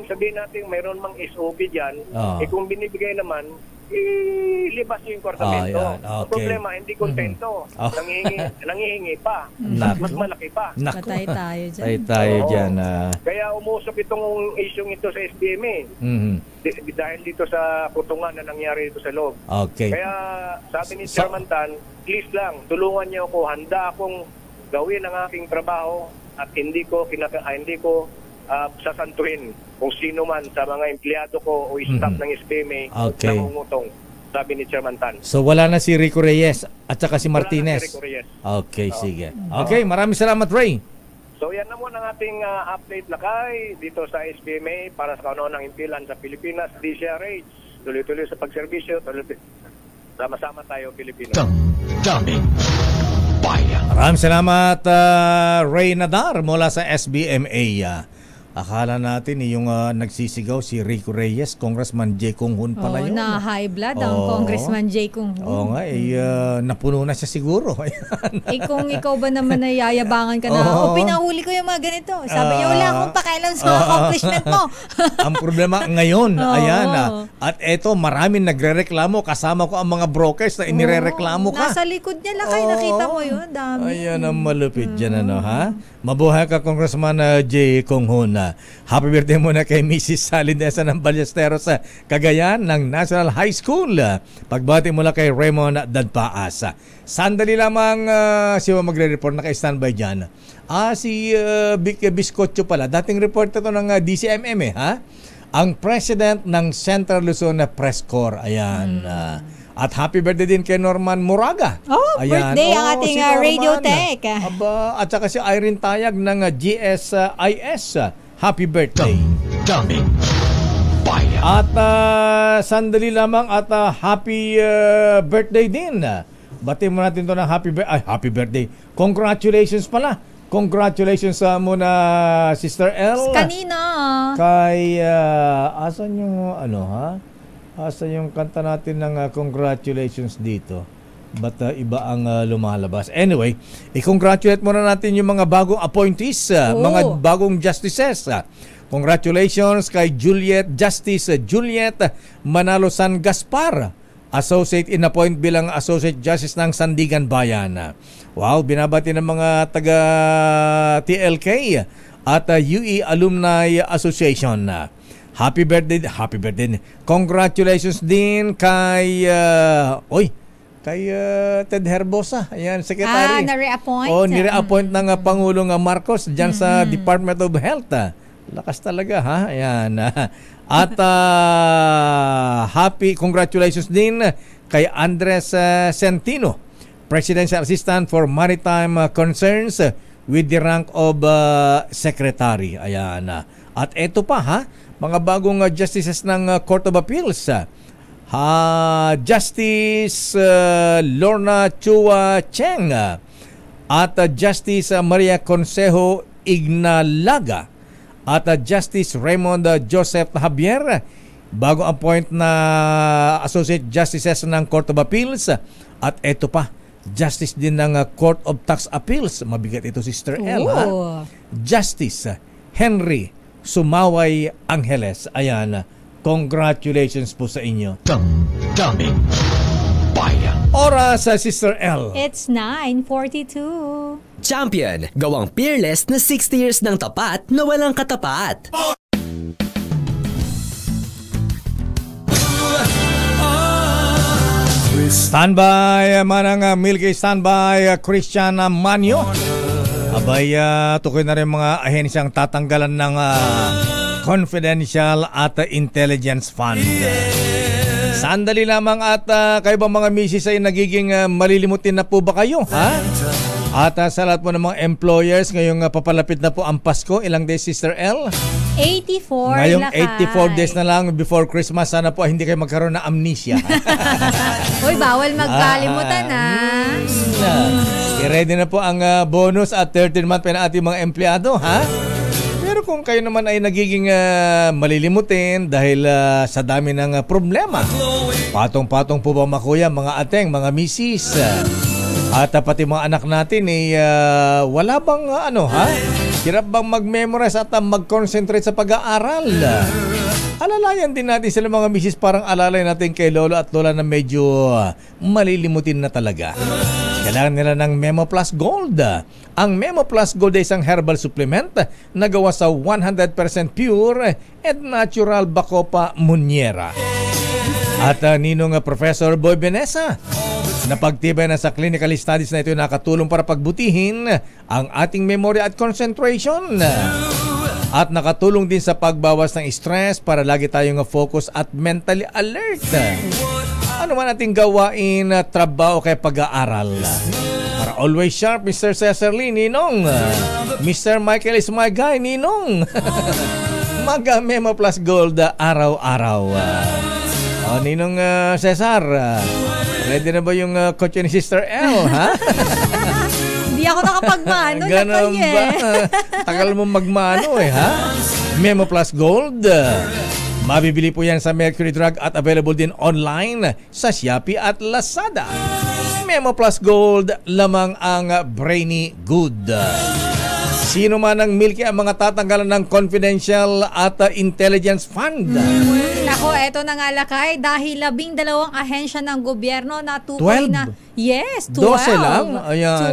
sabihin natin mayroon mang SOP dyan, kung binibigay naman, ilibas yung kwartamento. Ang problema, hindi kontento. Nangihingi pa. Mas malaki pa. Patay tayo dyan. Patay tayo dyan. Kaya umusok itong isyong ito sa SBMA. Dahil dito sa kutungan na nangyari dito sa loob. Kaya sabi ni Chairman Tan, please lang, tulungan niyo ako. Handa akong gawin ang aking trabaho at hindi ko sasantuhin kung sino man sa mga empleyado ko o staff ng SBMA na umutong, sabi ni Chairman Tan. So wala na si Rico Reyes at saka si Martinez. Wala na si Rico Reyes. Okay, sige. Okay, maraming salamat, Ray. So yan na muna ang ating update lakay dito sa SBMA para sa kanon ng impilan sa Pilipinas, DCRH. Tuloy-tuloy sa pagserbisyo, sama-sama tayo Pilipino. Damdamin Bayan. Maraming salamat, Ray Nadar mula sa SBMA. Akala natin yung nagsisigaw si Rico Reyes, Congressman J. Kung Hun pala yun. Na high blood ang Congressman J. Kung Hun. Oo nga, napuno na siya siguro. Kung ikaw ba naman ay yayabangan ka na, pinahuli ko yung mga ganito. Sabi niya, wala akong pakialam sa accomplishment mo. Ang problema ngayon, ayan. At eto, maraming nagrereklamo. Kasama ko ang mga brokers na inirereklamo ka. Nasa likod niya lakay, nakita mo yun. Dami. Ayan ang malupit dyan, ha? Mabuhay ka, Congressman J. Kung Hun. Happy birthday muna kay Mrs. Salinesa ng Ballesteros sa Cagayan ng National High School. Pagbati mula kay Raymond Dadpaas. Sandali lamang siya magre-report, naka-standby dyan. Si Vic Biscotio pala, dating reporter to ng DCMM ha? Ang president ng Central Luzon Press Corps. Ayan. At happy birthday din kay Norman Moraga. Ayan. Birthday ang ating si Radio Tech. At saka si Irene Tayag ng GSIS. Happy birthday. Damdamin Bayan. At sandali lamang at happy birthday din. Bati mo natin to ng happy birthday. Congratulations pala. Congratulations muna Sister L. Kanina. Kay asan yung asan yung kanta natin ng congratulations dito? But iba ang lumalabas. Anyway, i-congratulate muna natin yung mga bagong appointees, mga bagong justices. Congratulations kay Justice Juliet Manalo San Gaspar, Associate in appoint bilang Associate Justice ng Sandigan Bayan. Wow, binabati ng mga taga TLK at UE Alumni Association. Happy birthday. Congratulations din kay kay Ted Herbosa, ayan, secretary. Na-reappoint. Nire-appoint ng Pangulong Marcos diyan sa Department of Health. Lakas talaga, ha? Ayan. At happy congratulations din kay Andres Centino, Presidential Assistant for Maritime Concerns with the rank of Secretary. Ayan. At eto pa, ha? Mga bagong justices ng Court of Appeals. Justice Lorna Chua Cheng at Justice Maria Consejo Ignalaga at Justice Raymond Joseph Javier, bago appoint na Associate Justices ng Court of Appeals. At eto pa, Justice din ng Court of Tax Appeals. Mabigat ito, Sister L. Justice Henry Sumaway Angeles. Ayan, congratulations po sa inyo. Damdamin Oras sa Sister L. It's 9:42. Champion, gawang peerless na 60 years ng tapat na walang katapat. Standby, manang Milky Standby, Christian Manyo. Abay, tukoy na rin mga ahensyang tatanggalan ng confidential at intelligence fund. Sandali lamang at kayo ba mga misis ay nagiging malilimutin na po ba kayo? Ha? At sa lahat po ng mga employers, ngayong papalapit na po ang Pasko. Ilang days, Sister L? 84. Ngayong 84 days na lang before Christmas. Sana po hindi kayo magkaroon ng amnesia. Uy, bawal magkalimutan I-ready na po ang bonus at 13th month pa ng ating mga empleyado, ha? Pero kung kayo naman ay nagiging malilimutin dahil sa dami ng problema, patong-patong po ba makuya, mga ateng, mga misis, at pati mga anak natin wala bang hirap bang mag-memorize at mag-concentrate sa pag-aaral? Alalayan din natin sila mga misis, parang alalay natin kay lolo at lola na medyo malilimutin na talaga. Kailangan nila ng Memo Plus Gold. Ang Memo Plus Gold ay isang herbal supplement na gawa sa 100% pure and natural Bacopa Muniera. At ninong Professor Boy Benessa, napagtibay na sa clinical studies na ito nakatulong para pagbutihin ang ating memorya at concentration. At nakatulong din sa pagbawas ng stress para lagi tayong focus at mentally alert. Ano man ating gawain, trabaho kay pag-aaral. Para always sharp, Mr. Cesar Lee, Ninong. Mr. Michael is my guy, Ninong. Maga Memo Plus Gold araw-araw. Ninong Cesar, ready na ba yung kotse ni Sister L, ha? Hindi ako nakapagmano. Ganun ba? Tagal mo magmano ha? Memo Plus Gold. Mabibili po yan sa Mercury Drug at available din online sa Shopee at Lazada. Memo Plus Gold, lamang ang brainy good. Sino man ang Milky ang mga tatanggalan ng confidential at intelligence fund? Nako, eto na nga lakay dahil 12 ahensya ng gobyerno na tukoy 12? na. Yes, 12. 12 lang? Ayan.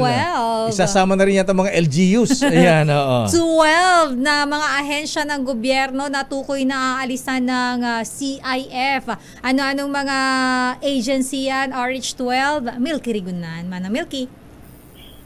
12. Isasama na rin yata mga LGUs. Ayan, oo. 12 na mga ahensya ng gobyerno na tukoy na aalisan ng CIF. Ano-anong mga agency yan? RH12, Milky Rigunan. Mana Milky.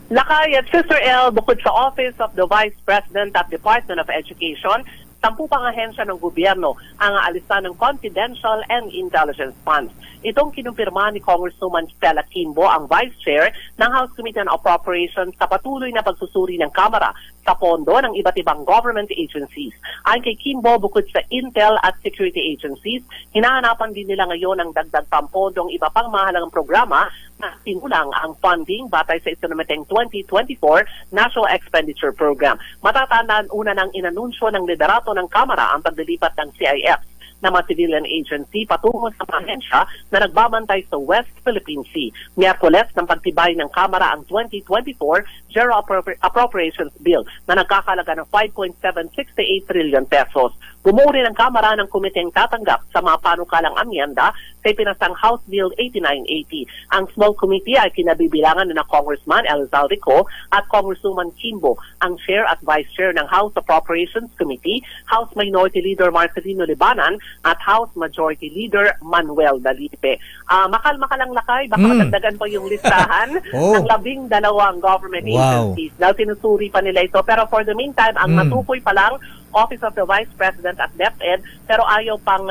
Lakay at Sister L, bukod sa Office of the Vice President at Department of Education, 10 pang ahensya ng gobyerno ang aalisan ng confidential and intelligence funds. Itong kinumpirma ni Congresswoman Stella Kimbo, ang Vice Chair ng House Committee on Appropriations, sa patuloy na pagsusuri ng Kamara sa pondo ng iba't ibang government agencies. Ayon kay Kimbo, bukod sa intel at security agencies, hinahanapan din nila ngayon ang dagdag pampondong iba pang mahalagang programa na sinulang ang funding batay sa isinumateng 2024 National Expenditure Program. Matatandaan una ng inanunsyo ng liderato ng Kamara ang paglilipat ng CIF na mga civilian agency patungo sa ahensya na nagbabantay sa West Philippine Sea. Miyerkules ng pagtibay ng Kamara ang 2024 General Appropriations Bill na nagkakalaga ng 5.768 trillion pesos. Bumuo rin ang Kamara ng komiteng tatanggap sa mga panukalang amyenda sa ipinasang House Bill 8980. Ang small committee ay kinabibilangan na Congressman Elizalde Co at Congresswoman Kimbo, ang Chair at Vice Chair ng House Appropriations Committee, House Minority Leader Marcelino Libanan at House Majority Leader Manuel Dalipe. Makal-makalang lakay, baka madagdagan pa yung listahan ng 12 government agencies. Now, sinusuri pa nila ito. Pero for the meantime, ang natukoy pa lang, Office of the Vice President at DepEd, pero ayaw pang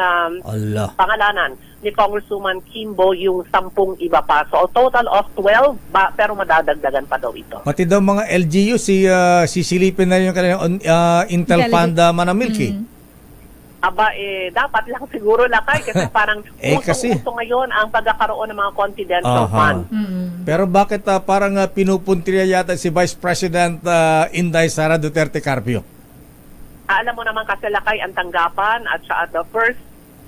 pangalanan ni Congresswoman Kimbo yung 10 iba pa. So, a total of 12, pero madadagdagan pa daw ito. Pati daw mga LGU, sisilipin na yung kanilang Intel Fund, Mana Milky. Aba, dapat lang siguro lakay kasi parang usong-uso ngayon ang pagkakaroon ng mga confidential fund. Pero bakit parang pinupuntirya yata si Vice President Inday Sara Duterte Carpio? Alam mo naman kasi lakay ang tanggapan at siya at the first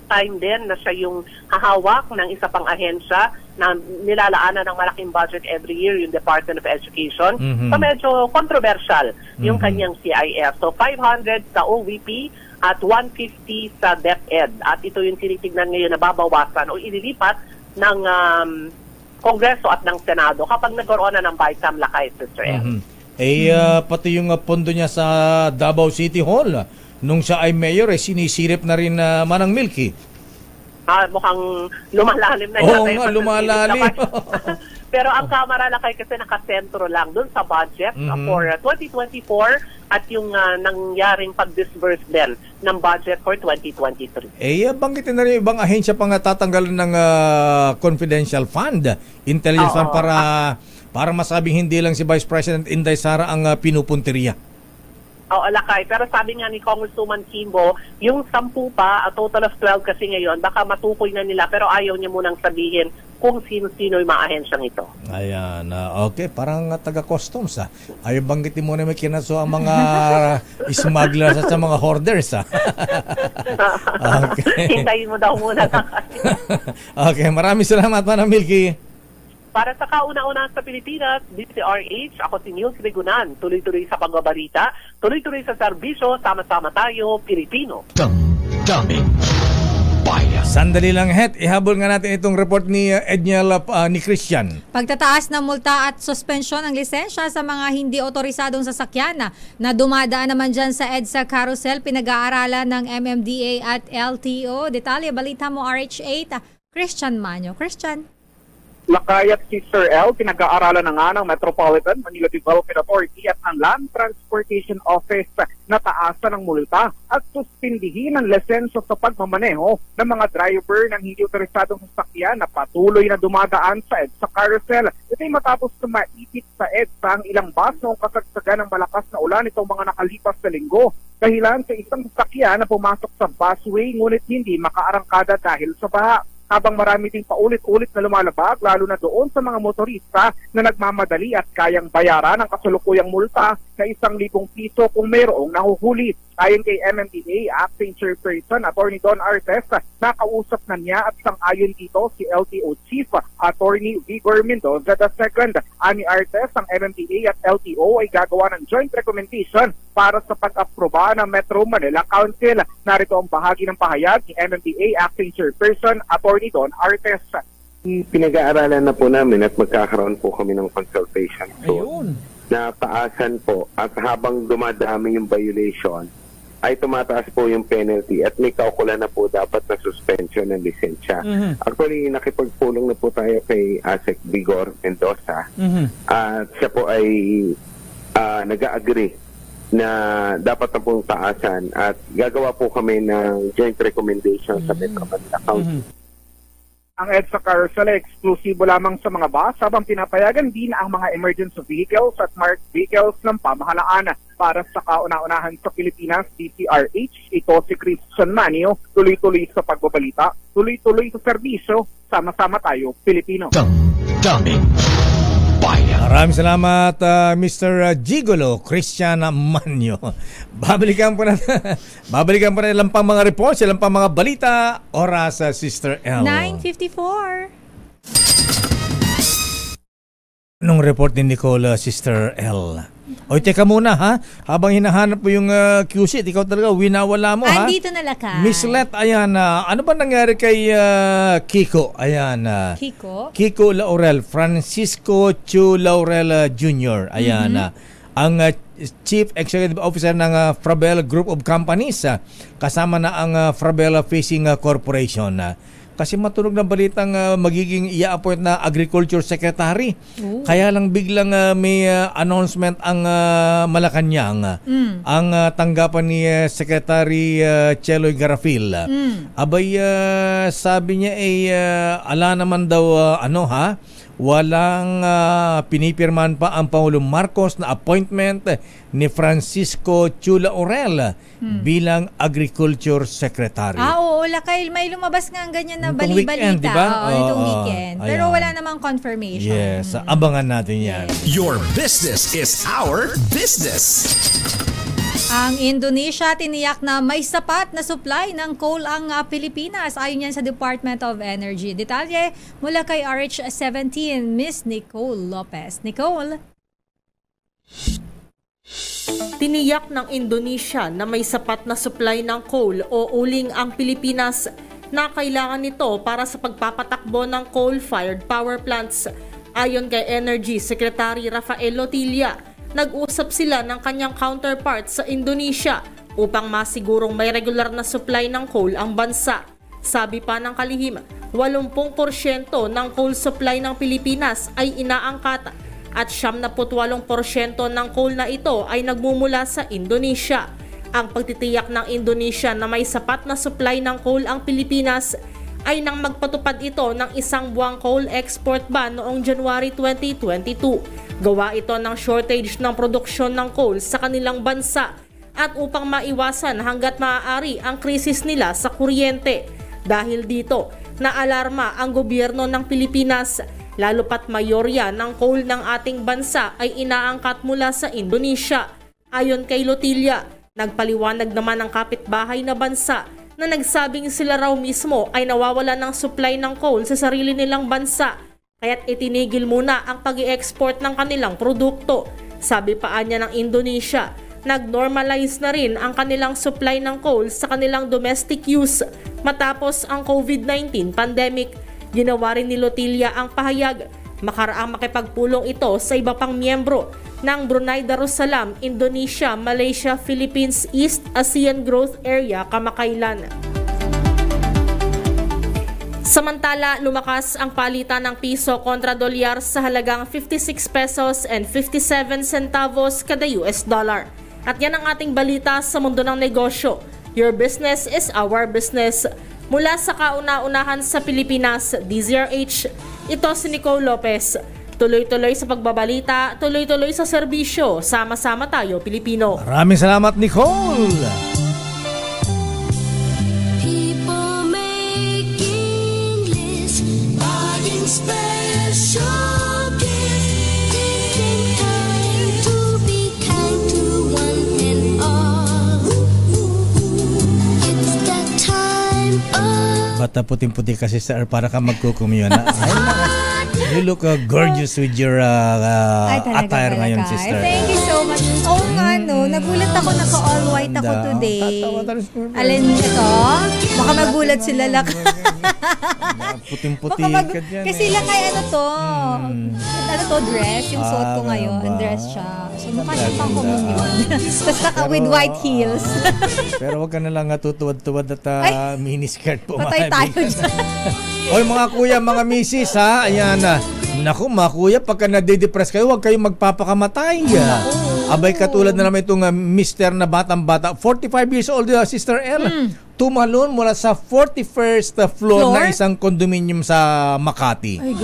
time din na siya yung hahawak ng isa pang ahensya na nilalaanan ng malaking budget every year, yung Department of Education. So medyo controversial yung kanyang CIF. So 500 sa OVP at 150 sa DepEd. At ito yung tinitignan ngayon na babawasan o ililipat ng Kongreso at ng Senado kapag nagkaroon na ng BICAM lakay, Sister El. Pati yung pondo niya sa Davao City Hall, nung siya ay mayor, sinisirip na rin Manang Milky. Mukhang lumalalim na Oo nga, lumalalim. Pero ang Kamara lakay kasi nakasentro lang dun sa budget for 2024 at yung nangyaring pag-disburse din ng budget for 2023. Banggitin na rin ibang ahensya pang tatanggalan ng confidential fund, intelligence fund para masabing hindi lang si Vice President Inday Sara ang pinupunteriya. Oo, lakay. Pero sabi nga ni Congresswoman Kimbo, yung 10 pa, a total of 12 kasi ngayon, baka matukoy na nila pero ayaw niya munang sabihin kung sino-sino yung mga ahensyang ito. Ayan, okay. Parang taga-customs. Ayaw banggitin mo na may kinaso ang mga smugglers at sa mga hoarders. Okay. Hintayin mo daw muna. Okay, maraming salamat, Manang Milky. Para sa kauna-una sa Pilipinas, DCRH, ako si Nils Regunan. Tuloy-tuloy sa pagbabalita, tuloy-tuloy sa serbisyo, sama-sama tayo, Pilipino. Damdamin Bayan. Sandali lang, Het. Ihabol nga natin itong report ni Edniel ni Christian. Pagtataas ng multa at suspensyon ng lisensya sa mga hindi otorisadong sasakyan na dumadaan naman dyan sa EDSA Carousel, pinag-aaralan ng MMDA at LTO. Detalye, balita mo RH8, Christian Manyo. Christian. Lakay at Sister L, pinag-aaralan na nga ng Metropolitan Manila Development Authority at ng Land Transportation Office na taasan ng multa at suspindihin ang lisensya sa pagmamaneho ng mga driver ng hindi otorisadong sasakyan na patuloy na dumadaan sa EDSA Carousel. Ito ay matapos na maipit sa EDSA ang ilang bus noong kasagsagan ng malakas na ulan itong mga nakalipas na linggo. Dahilan sa isang sasakyan na pumasok sa busway ngunit hindi makaarangkada dahil sa baha. Habang marami ding paulit-ulit na lumalabag, lalo na doon sa mga motorista na nagmamadali at kayang bayaran ang kasalukuyang multa sa 1,000 piso kung mayroong nahuhuli. Ayon kay MMDA Acting Chairperson Attorney Don Artes, nakausap na niya at sang-ayon dito si LTO Chief Attorney Vigor Mendoza II. Ani Artes, ang MMDA at LTO ay gagawa ng joint recommendation para sa pag-aproba ng Metro Manila Council. Narito ang bahagi ng pahayag ni MMDA Acting Chairperson Attorney Don Artes. Pinag-aaralan na po namin at magkakaroon po kami ng consultation soon. Na taasan po at habang dumadami yung violation ay tumataas po yung penalty at may kaukulan na po dapat na suspension ng lisensya. Actually, nakipagpulong na po tayo kay ASEC Vigor Mendoza at siya po ay nag-agree na dapat na pong taasan at gagawa po kami ng joint recommendation sa Metro Manila Council. Ang EDSA Carousel ay eksklusibo lamang sa mga bus habang pinapayagan din ang mga emergency vehicles at marked vehicles ng pamahalaan. Para sa kauna-unahan sa Pilipinas, DCRH, ito si Christian Manio, tuloy-tuloy sa pagbabalita, tuloy-tuloy sa serbisyo, sama-sama tayo, Pilipino. Damdamin Bayan. Maraming salamat, Mr. Gigolo, Christian Manyo. Babalikan po na ilang pang mga reports, ilang pang mga balita, oras sa Sister L. 9:54. Nung report ni Nicole, Sister L. Oy, teka muna ha. Habang hinahanap po yung QC, ikaw talaga winawala mo ha. Andito na lakay. Miss Let, ayan. Ano ba nangyari kay Kiko? Ayan. Kiko Laurel, Francisco Chu Laurel Jr. Ayan. Ang Chief Executive Officer ng Frabel Group of Companies. Kasama na ang Frabel Fishing Corporation. Kasi matunog na balitang magiging i-appoint na Agriculture Secretary. Kaya lang biglang may announcement ang Malacanang. Ang tanggapan ni Secretary Cheloy Garafil. Abay, sabi niya ala naman daw walang pinipirman pa ang Pangulong Marcos na appointment ni Francisco Chula Orel bilang Agriculture Secretary. Oo, lakay. May lumabas nga ang ganyan na balita. Weekend, diba? Itong weekend. Pero wala namang confirmation. Yes, abangan natin yan. Your business is our business. Ang Indonesia tiniyak na may sapat na supply ng coal ang Pilipinas ayon yan sa Department of Energy. Detalye mula kay RH17, Miss Nicole Lopez. Nicole? Tiniyak ng Indonesia na may sapat na supply ng coal o uling ang Pilipinas na kailangan nito para sa pagpapatakbo ng coal-fired power plants. Ayon kay Energy Secretary Rafael Lotilla, nag-usap sila ng kanyang counterpart sa Indonesia upang masigurong may regular na supply ng coal ang bansa. Sabi pa ng kalihim, 80% ng coal supply ng Pilipinas ay inaangkat at 78% ng coal na ito ay nagmumula sa Indonesia. Ang pagtitiyak ng Indonesia na may sapat na supply ng coal ang Pilipinas ay nang magpatupad ito ng isang buwang coal export ban noong January 2022. Gawa ito ng shortage ng produksyon ng coal sa kanilang bansa at upang maiwasan hanggat maaari ang krisis nila sa kuryente. Dahil dito, naalarma ang gobyerno ng Pilipinas, lalo pat mayorya ng coal ng ating bansa ay inaangkat mula sa Indonesia. Ayon kay Lotilla, nagpaliwanag naman ang kapitbahay na bansa na nagsabing sila raw mismo ay nawawala ng supply ng coal sa sarili nilang bansa, kaya't itinigil muna ang pag-i-export ng kanilang produkto. Sabi pa niya ng Indonesia, nag-normalize na rin ang kanilang supply ng coal sa kanilang domestic use matapos ang COVID-19 pandemic. Ginawa rin ni Lotilla ang pahayag, makaraang makipagpulong ito sa iba pang miyembro ng Brunei Darussalam, Indonesia, Malaysia, Philippines, East ASEAN Growth Area kamakailan. Samantala, lumakas ang palitan ng piso kontra dolyar sa halagang 56 pesos and 57 centavos kada US dollar. At yan ang ating balita sa mundo ng negosyo. Your business is our business. Mula sa kauna-unahan sa Pilipinas, DZRH, ito si Nicole Lopez. Tuloy-tuloy sa pagbabalita, tuloy-tuloy sa serbisyo. Sama-sama tayo, Pilipino. Maraming salamat, Nicole! People making lists, buying special gifts, taking time to be kind to one and all. It's that time of... Bata puting-puti kasi sir, para ka magkukumyon na. You look gorgeous with your attire ngayon, sister. Thank you so much. Oo nga, no. Nagulat ako, naka-all white ako today. Alin ito? Baka magulat sila lang. Puting-puti ka dyan. Kasi lang kay ano to? Ano to, dress? Yung suot ko ngayon. Dress siya. So, mukha siya pang komunyon. Tapos naka with white heels. Pero wag ka na lang tutuwad-tuwad at miniskirt po. Patay tayo dyan. Oy mga kuya, mga misis ha, ayan na. Naku mga kuya, pagka nade-depress kayo, huwag kayong magpapakamatay. Abay katulad na naman itong mister na batang-bata, 45 years old, Sister El. Tumalon mula sa 41st floor na isang condominium sa Makati. Ay,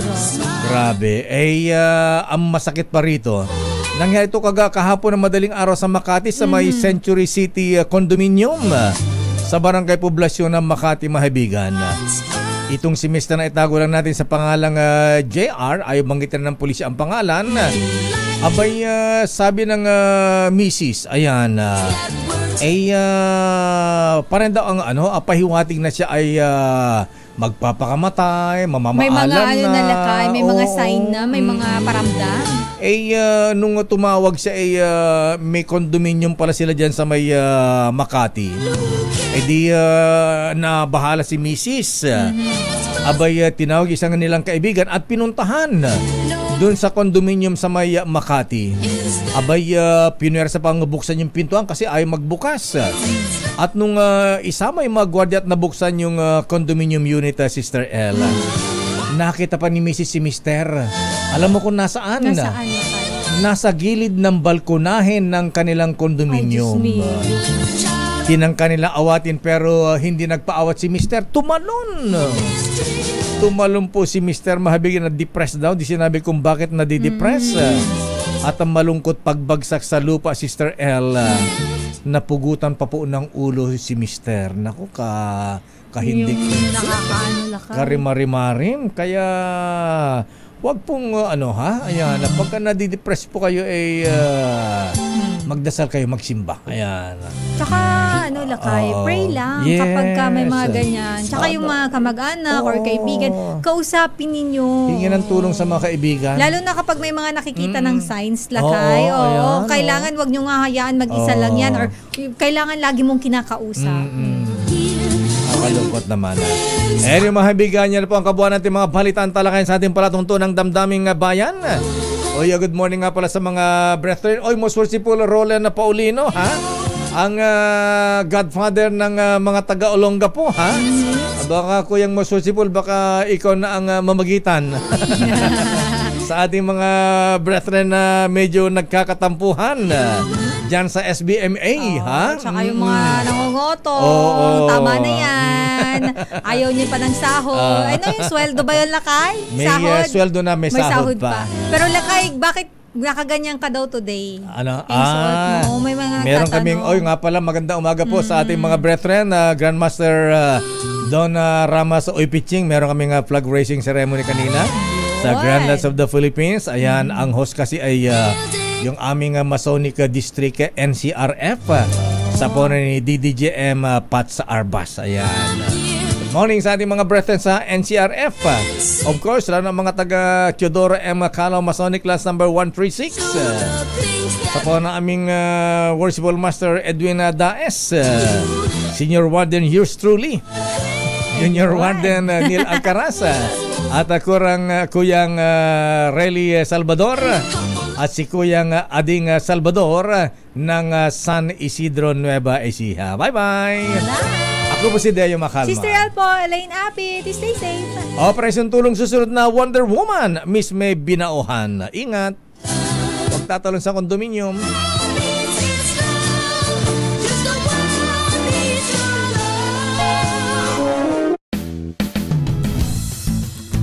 grabe. Ang masakit pa rito. Nangyari ito kahapon na madaling araw sa Makati sa may Century City Condominium sa Barangay Poblasyon ng Makati, Mahibigan. Itong si Mr. na itago lang natin sa pangalang JR, ayaw banggitin ng pulisya ang pangalan. Abay, sabi ng Mrs. Ayan, parang daw ang pahiwating na siya ay magpapakamatay, mamamaalam may mga na. Lakay, may mga sign na, may mga paramdam. Nung tumawag siya, may condominium pala sila dyan sa may Makati. Nabahala si Mrs. Abay, tinawag isang nilang kaibigan at pinuntahan doon sa condominium sa may Makati. Abay, pinuwersa pang buksan yung pintuan kasi ayaw magbukas. At nung isama yung mga gwardiya at nabuksan yung condominium unit, Sister Ella, nakita pa ni Mrs. si Mister. Alam mo kung nasaan? Nasaan? Nasa gilid ng balkonahin ng kanilang condominium. Tinangka nila awatin pero hindi nagpaawat si Mister. Tumalon po si Mister, mahabigin na depressed daw. Di sinabi kung bakit nadidepress. At ang malungkot pagbagsak sa lupa, Sister L, napugutan pa po ng ulo si Mister. Naku, kahindik. Karimarimarim. Kaya wag pong ayan, pagka nadidepress po kayo magdasal kayo, magsimba. Ayan. Tsaka Lakay, pray lang kapag ka may mga ganyan. Tsaka yung mga kamag-anak or kaibigan, kausapin ninyo. Hingin ng tulong sa mga kaibigan. Lalo na kapag may mga nakikita ng signs, Lakay. Kailangan wag nyo nga hayaan mag-isa lang yan or kailangan lagi mong kinakausap. Nakakalungkot naman. Yung mga kaibigan, yan po ang kabuuan natin mga balitaan talakayan sa ating palatuntunang damdaming bayan. Oy, good morning nga pala sa mga brethren. Oy, most merciful Roland Paulino, ha? Ang godfather ng mga taga-Olonga po, ha? Baka kuyang most merciful, baka ikaw na ang mamagitan sa ating mga brethren na medyo nagkakatampuhan dyan sa SBMA, ha? Tsaka yung mga nangungoto, tama na yan. Ayaw niyo pa ng sahod. Ano yung sweldo ba yun, Lakay? May sweldo na, may sahod pa. Pero Lakay, bakit nakaganyan ka daw today? Ano? Mo. May mga meron kaming, nga pala, magandang umaga po sa ating mga brethren, Grandmaster Don Ramos Oy Piching. Meron kaming flag raising ceremony kanina sa Grand Lads of the Philippines. Ayan, ang host kasi ay yung aming Masonic District NCRF sa pono ni DDJM Pats Arbas. Ayan. Good morning sa ating mga brethren sa NCRF. Of course, lalo ng mga taga Teodoro M. Calao Masonic Class number 136. Sa pono ng aming Worshipful Master Edwin Daes. Senior Warden yours truly. Junior Warden Neil Alcaraz. At kuyang Relly Salvador. At si Kuyang Ading Salvador ng San Isidro Nueva Ecija. Bye-bye! Ako po si Deo Makalma. Sister Al po, Elaine Apit. Stay safe. Operation Tulong susunod na Wonder Woman. Miss May Binaohan. Ingat! Huwag tatalon sa kondominium.